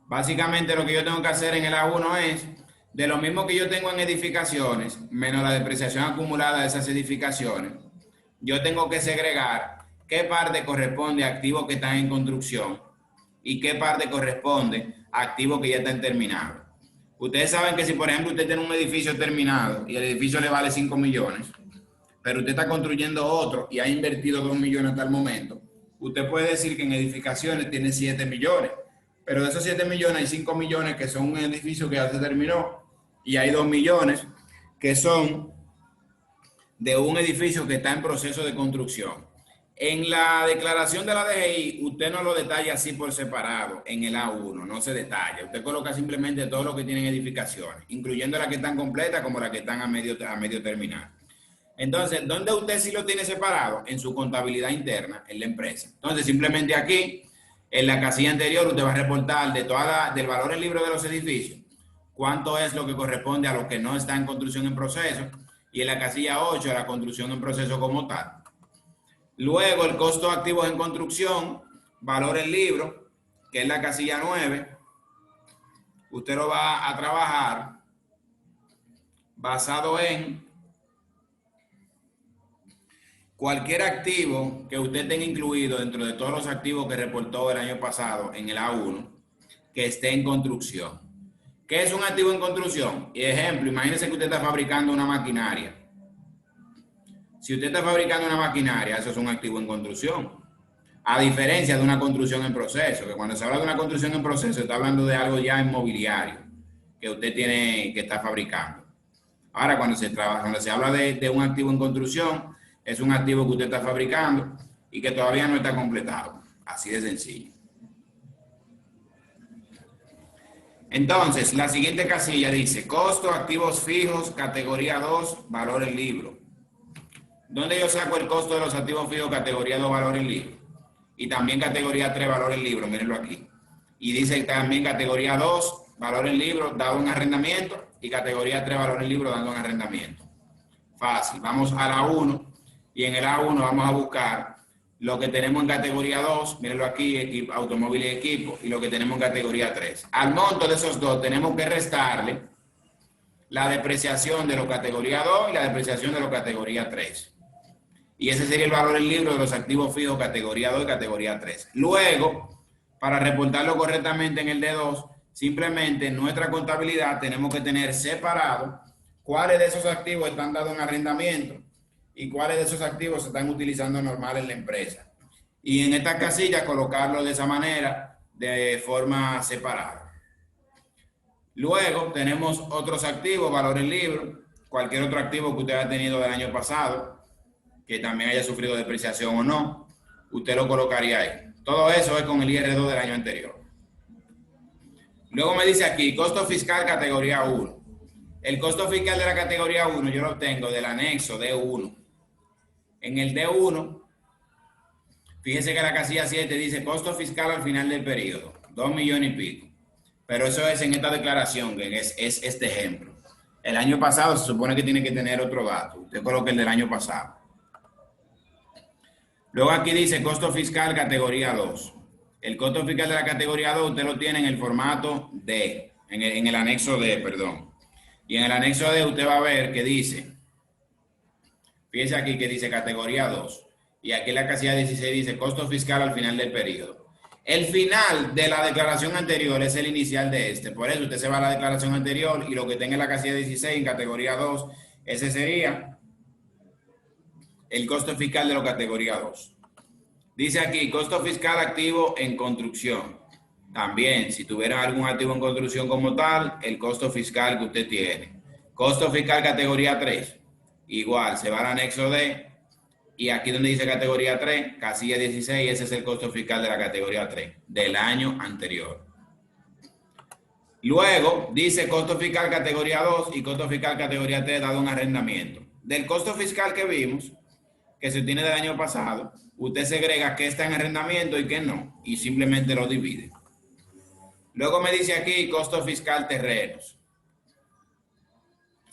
Básicamente lo que yo tengo que hacer en el A1 es, de lo mismo que yo tengo en edificaciones, menos la depreciación acumulada de esas edificaciones, yo tengo que segregar qué parte corresponde a activos que están en construcción y qué parte corresponde a activos que ya están terminados. Ustedes saben que si, por ejemplo, usted tiene un edificio terminado y el edificio le vale 5 millones, pero usted está construyendo otro y ha invertido 2 millones hasta el momento, usted puede decir que en edificaciones tiene 7 millones, pero de esos 7 millones hay 5 millones que son un edificio que ya se terminó y hay 2 millones que son de un edificio que está en proceso de construcción. En la declaración de la DGI, usted no lo detalla así por separado en el A1, no se detalla. Usted coloca simplemente todo lo que tienen edificaciones, incluyendo las que están completas como las que están a medio terminar. Entonces, ¿dónde usted sí lo tiene separado? En su contabilidad interna, en la empresa. Entonces, simplemente aquí, en la casilla anterior, usted va a reportar del valor en libro de los edificios, cuánto es lo que corresponde a lo que no está en construcción en proceso, y en la casilla 8, la construcción en proceso como tal. Luego, el costo de activos en construcción, valor en libro, que es la casilla 9, usted lo va a trabajar basado en cualquier activo que usted tenga incluido dentro de todos los activos que reportó el año pasado en el A1, que esté en construcción. ¿Qué es un activo en construcción? Y ejemplo, imagínese que usted está fabricando una maquinaria. Si usted está fabricando una maquinaria, eso es un activo en construcción. A diferencia de una construcción en proceso, que cuando se habla de una construcción en proceso, está hablando de algo ya inmobiliario que usted tiene que estar fabricando. Ahora, cuando se habla de un activo en construcción, es un activo que usted está fabricando y que todavía no está completado. Así de sencillo. Entonces, la siguiente casilla dice, costo, activos fijos, categoría 2, valor en libro. ¿Dónde yo saco el costo de los activos fijos, categoría 2, valor en libro? Y también categoría 3, valor en libro, mírenlo aquí. Y dice también categoría 2, valor en libro, dado un arrendamiento, y categoría 3, valor en libro, dando un arrendamiento. Fácil, vamos a la 1, y en el A1 vamos a buscar lo que tenemos en categoría 2, mírenlo aquí, automóvil y equipo, y lo que tenemos en categoría 3. Al monto de esos dos tenemos que restarle la depreciación de la categoría 2 y la depreciación de la categoría 3. Y ese sería el valor en libro de los activos fijos categoría 2 y categoría 3. Luego, para reportarlo correctamente en el D2, simplemente en nuestra contabilidad tenemos que tener separado cuáles de esos activos están dados en arrendamiento y cuáles de esos activos se están utilizando normal en la empresa. Y en esta casilla colocarlo de esa manera, de forma separada. Luego tenemos otros activos, valor en libro, cualquier otro activo que usted haya tenido del año pasado, que también haya sufrido depreciación o no, usted lo colocaría ahí. Todo eso es con el IR2 del año anterior. Luego me dice aquí, costo fiscal categoría 1. El costo fiscal de la categoría 1 yo lo obtengo del anexo D1. En el D1, fíjense que la casilla 7 dice costo fiscal al final del periodo, 2 millones y pico. Pero eso es en esta declaración, que es este ejemplo. El año pasado se supone que tiene que tener otro dato. Usted coloca el del año pasado. Luego aquí dice costo fiscal categoría 2. El costo fiscal de la categoría 2 usted lo tiene en el formato D, en el anexo D, perdón. Y en el anexo D usted va a ver que dice, fíjese aquí que dice categoría 2. Y aquí en la casilla 16 dice costo fiscal al final del periodo. El final de la declaración anterior es el inicial de este. Por eso usted se va a la declaración anterior y lo que tenga en la casilla 16 en categoría 2, ese sería el costo fiscal de la categoría 2. Dice aquí, costo fiscal activo en construcción. También, si tuviera algún activo en construcción como tal, el costo fiscal que usted tiene. Costo fiscal categoría 3. Igual, se va al anexo D. Y aquí donde dice categoría 3, casilla 16, ese es el costo fiscal de la categoría 3, del año anterior. Luego, dice costo fiscal categoría 2 y costo fiscal categoría 3 dado un arrendamiento. Del costo fiscal que vimos, que se tiene del año pasado, usted segrega qué está en arrendamiento y qué no, y simplemente lo divide. Luego me dice aquí costo fiscal terrenos.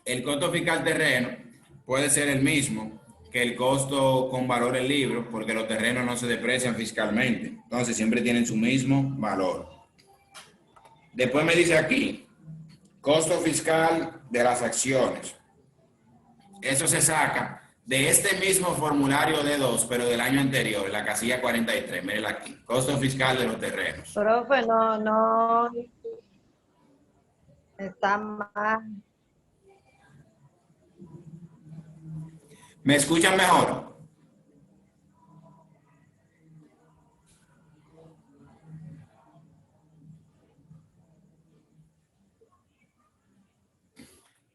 El costo fiscal terreno puede ser el mismo que el costo con valor en libro, porque los terrenos no se deprecian fiscalmente, entonces siempre tienen su mismo valor. Después me dice aquí, costo fiscal de las acciones. Eso se saca de este mismo formulario D2, pero del año anterior, la casilla 43, mírenla aquí, costo fiscal de los terrenos. Profe, no, está mal. ¿Me escuchan mejor?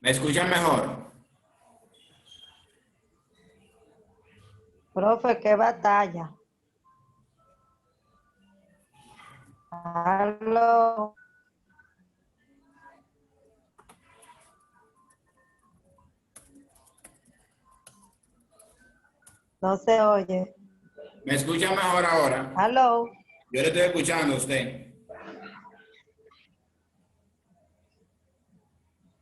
¿Me escuchan mejor? Profe, qué batalla. Aló. No se oye. ¿Me escuchan mejor ahora? Aló. Yo le estoy escuchando a usted.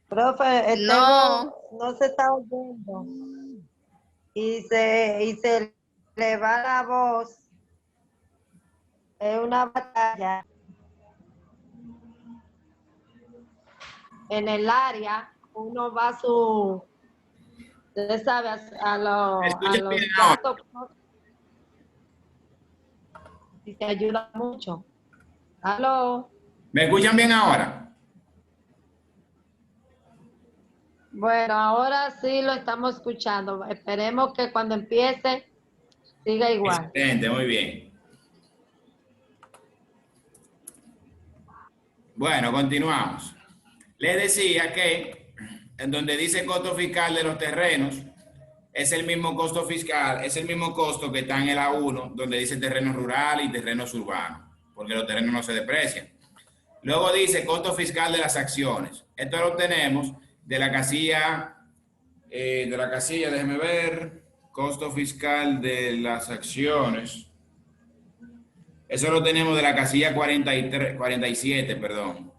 Profe, No. no se está oyendo. Y se le va la voz. Es una batalla. En el área, uno va a su, usted sabe, a los bien datos y te ayuda mucho. Aló. ¿Me escuchan bien ahora? Bueno, ahora sí lo estamos escuchando. Esperemos que cuando empiece siga igual. Excelente, muy bien. Bueno, continuamos. Les decía que en donde dice costo fiscal de los terrenos, es el mismo costo fiscal, es el mismo costo que está en el A1, donde dice terreno rural y terrenos urbanos, porque los terrenos no se deprecian. Luego dice costo fiscal de las acciones. Esto lo obtenemos de la casilla, déjeme ver, costo fiscal de las acciones. Eso lo tenemos de la casilla 47, perdón,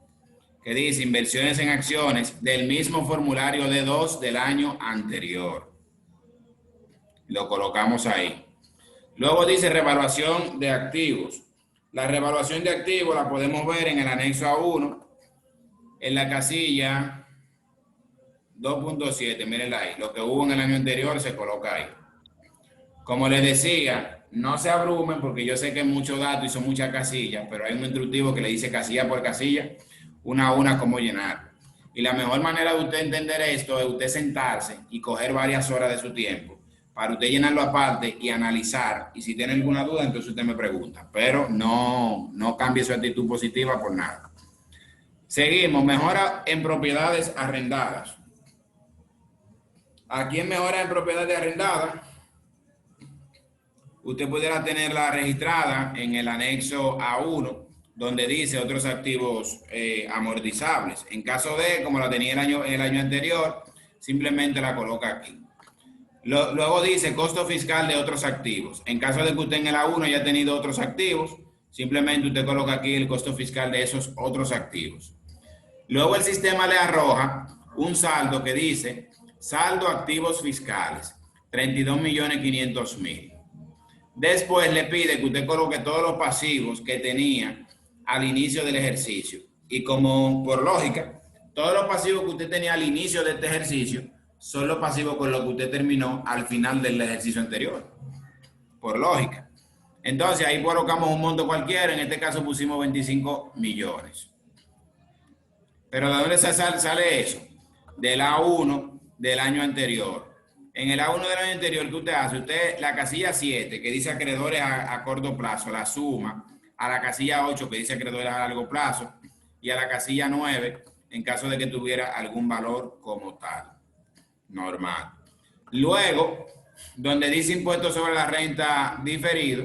que dice inversiones en acciones del mismo formulario D2 del año anterior. Lo colocamos ahí. Luego dice revaluación de activos. La revaluación de activos la podemos ver en el anexo A1, en la casilla 2.7, mírenla ahí. Lo que hubo en el año anterior se coloca ahí. Como les decía, no se abrumen porque yo sé que es mucho dato y son muchas casillas, pero hay un instructivo que le dice casilla por casilla, una a una, cómo llenar. Y la mejor manera de usted entender esto es usted sentarse y coger varias horas de su tiempo para usted llenarlo aparte y analizar. Y si tiene alguna duda, entonces usted me pregunta. Pero no cambie su actitud positiva por nada. Seguimos. Mejora en propiedades arrendadas. Aquí en mejora en propiedades arrendadas, usted pudiera tenerla registrada en el anexo A1, donde dice otros activos amortizables. En caso de, como la tenía el año anterior, simplemente la coloca aquí. Luego dice costo fiscal de otros activos. En caso de que usted en el A1 haya tenido otros activos, simplemente usted coloca aquí el costo fiscal de esos otros activos. Luego el sistema le arroja un saldo que dice saldo activos fiscales, 32.500.000. Después le pide que usted coloque todos los pasivos que tenía al inicio del ejercicio. Y como por lógica, todos los pasivos que usted tenía al inicio de este ejercicio son los pasivos con los que usted terminó al final del ejercicio anterior. Por lógica. Entonces ahí colocamos un monto cualquiera, en este caso pusimos 25 millones. Pero ¿de dónde sale eso? Del A1 del año anterior. En el A1 del año anterior, ¿qué usted hace? Usted la casilla 7, que dice acreedores a corto plazo, la suma a la casilla 8, que dice acreedores a largo plazo, y a la casilla 9, en caso de que tuviera algún valor como tal. Normal. Luego, donde dice impuesto sobre la renta diferido,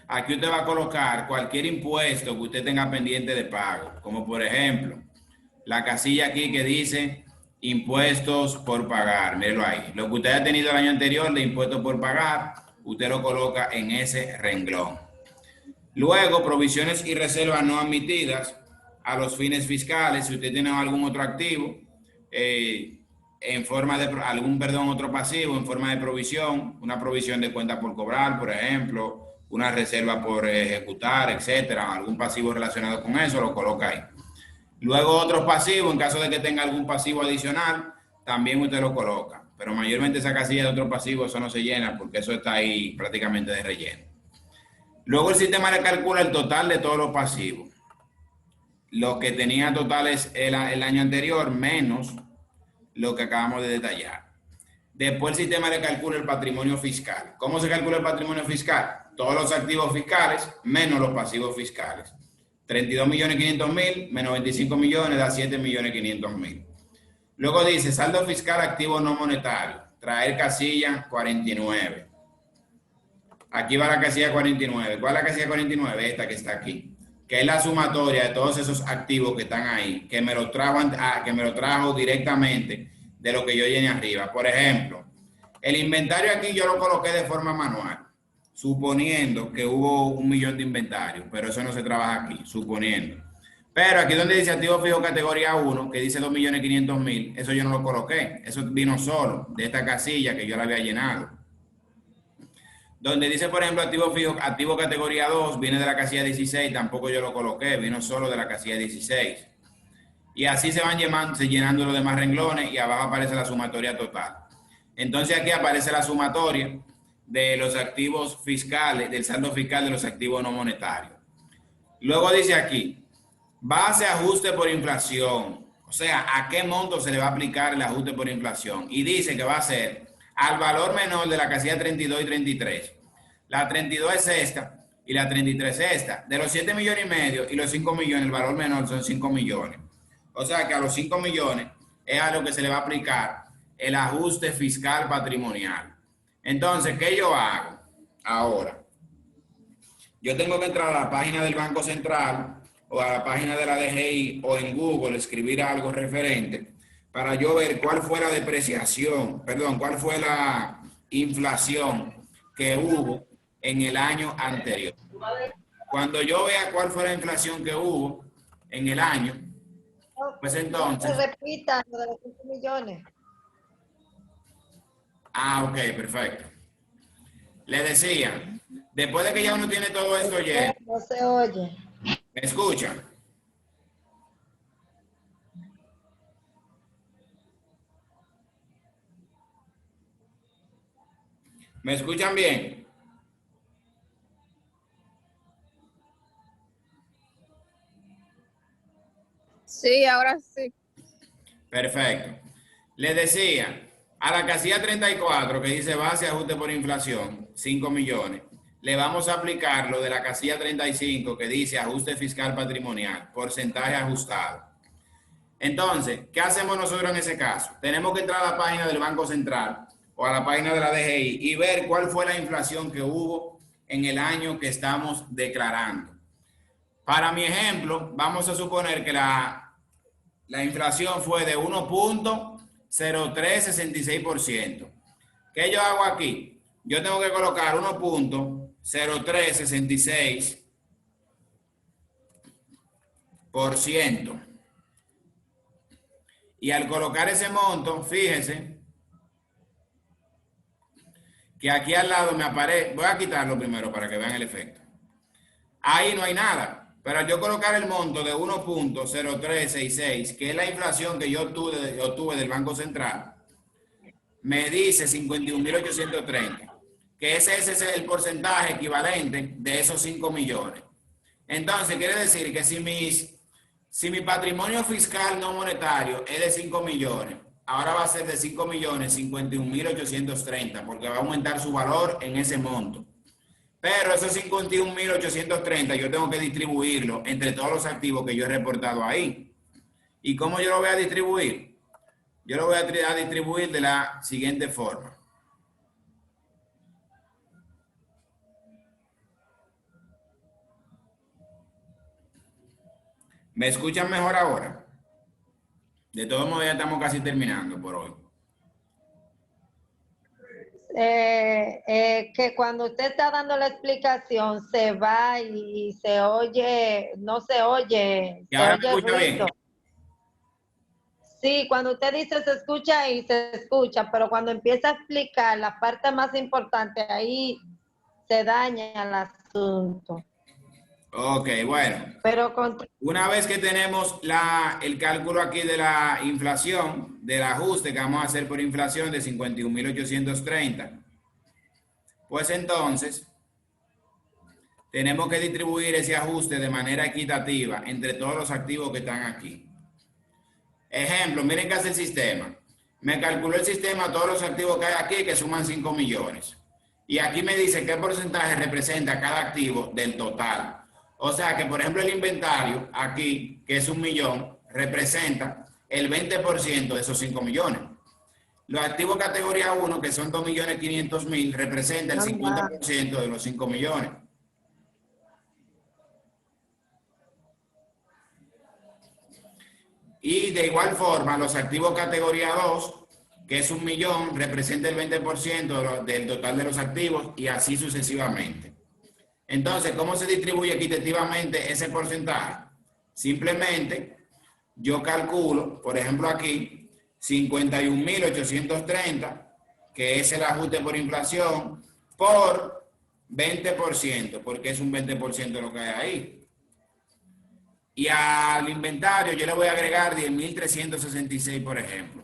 aquí usted va a colocar cualquier impuesto que usted tenga pendiente de pago, como por ejemplo, la casilla aquí que dice impuestos por pagar, mírenlo ahí. Lo que usted ha tenido el año anterior de impuestos por pagar, usted lo coloca en ese renglón. Luego, provisiones y reservas no admitidas a los fines fiscales. Si usted tiene algún otro activo, en forma de otro pasivo en forma de provisión, una provisión de cuenta por cobrar, por ejemplo, una reserva por ejecutar, etcétera, algún pasivo relacionado con eso, lo coloca ahí. Luego otros pasivos, en caso de que tenga algún pasivo adicional, también usted lo coloca. Pero mayormente esa casilla de otros pasivos, eso no se llena porque eso está ahí prácticamente de relleno. Luego el sistema le calcula el total de todos los pasivos. Lo que tenía totales el año anterior menos lo que acabamos de detallar. Después el sistema le calcula el patrimonio fiscal. ¿Cómo se calcula el patrimonio fiscal? Todos los activos fiscales menos los pasivos fiscales. 32.500.000 menos 25 millones da 7.500.000. Luego dice saldo fiscal activo no monetario. Traer casilla 49. Aquí va la casilla 49. ¿Cuál es la casilla 49? Esta que está aquí. Que es la sumatoria de todos esos activos que están ahí, que me lo trajo directamente de lo que yo llené arriba. Por ejemplo, el inventario aquí yo lo coloqué de forma manual, suponiendo que hubo 1 millón de inventarios, pero eso no se trabaja aquí, suponiendo. Pero aquí donde dice activo fijo categoría 1, que dice 2.500.000, eso yo no lo coloqué, eso vino solo de esta casilla que yo la había llenado. Donde dice, por ejemplo, activo fijo, activo categoría 2, viene de la casilla 16, tampoco yo lo coloqué, vino solo de la casilla 16. Y así se van llenando los demás renglones y abajo aparece la sumatoria total. Entonces aquí aparece la sumatoria de los activos fiscales, del saldo fiscal de los activos no monetarios. Luego dice aquí, base ajuste por inflación. O sea, ¿a qué monto se le va a aplicar el ajuste por inflación? Y dice que va a ser al valor menor de la casilla 32 y 33. La 32 es esta y la 33 es esta. De los 7,5 millones y los 5 millones, el valor menor son 5 millones. O sea que a los 5 millones es a lo que se le va a aplicar el ajuste fiscal patrimonial. Entonces, ¿qué yo hago ahora? yo tengo que entrar a la página del Banco Central o a la página de la DGI o en Google escribir algo referente para yo ver cuál fue la depreciación, perdón, cuál fue la inflación que hubo en el año anterior. Cuando yo vea cuál fue la inflación que hubo en el año, pues entonces... Se repita lo de los 5 millones. Ah, ok, perfecto. Le decía, después de que ya uno tiene todo esto lleno, No se oye. ¿me escucha? ¿Me escuchan bien? Sí, ahora sí. Perfecto. Le decía, a la casilla 34 que dice base ajuste por inflación, 5 millones, le vamos a aplicar lo de la casilla 35 que dice ajuste fiscal patrimonial, porcentaje ajustado. Entonces, ¿qué hacemos nosotros en ese caso? Tenemos que entrar a la página del Banco Central o a la página de la DGI y ver cuál fue la inflación que hubo en el año que estamos declarando. Para mi ejemplo, vamos a suponer que la inflación fue de 1.0366%. ¿Qué yo hago aquí? Yo tengo que colocar 1.0366%. Y al colocar ese monto, fíjese que aquí al lado me aparece, voy a quitarlo primero para que vean el efecto. Ahí no hay nada. Pero al yo colocar el monto de 1.0366, que es la inflación que yo obtuve del Banco Central, me dice 51.830, que ese es el porcentaje equivalente de esos 5 millones. Entonces, quiere decir que si mi patrimonio fiscal no monetario es de 5 millones, ahora va a ser de 5 millones 51.830, porque va a aumentar su valor en ese monto. Pero esos 51.830 yo tengo que distribuirlo entre todos los activos que yo he reportado ahí. ¿Y cómo yo lo voy a distribuir? Yo lo voy a distribuir de la siguiente forma. ¿Me escuchan mejor ahora? De todos modos ya estamos casi terminando por hoy. Que cuando usted está dando la explicación se va y se oye, no se oye, ¿Y se ahora oye me escucha bien? ruido. Sí, cuando usted dice se escucha y se escucha, pero cuando empieza a explicar la parte más importante, ahí se daña el asunto. Ok, bueno. Pero Una vez que tenemos el cálculo aquí de la inflación, del ajuste que vamos a hacer por inflación de 51.830, pues entonces tenemos que distribuir ese ajuste de manera equitativa entre todos los activos que están aquí. Ejemplo, miren qué hace el sistema. Me calculó el sistema todos los activos que hay aquí que suman 5 millones. Y aquí me dice qué porcentaje representa cada activo del total. O sea que, por ejemplo, el inventario aquí, que es 1 millón, representa el 20% de esos 5 millones. Los activos categoría 1, que son 2.500.000, representa el 50% de los 5 millones. Y de igual forma, los activos categoría 2, que es 1 millón, representa el 20% del total de los activos y así sucesivamente. Entonces, ¿cómo se distribuye equitativamente ese porcentaje? Simplemente, yo calculo, por ejemplo aquí, 51.830, que es el ajuste por inflación, por 20%, porque es un 20% lo que hay ahí. Y al inventario yo le voy a agregar 10.366, por ejemplo.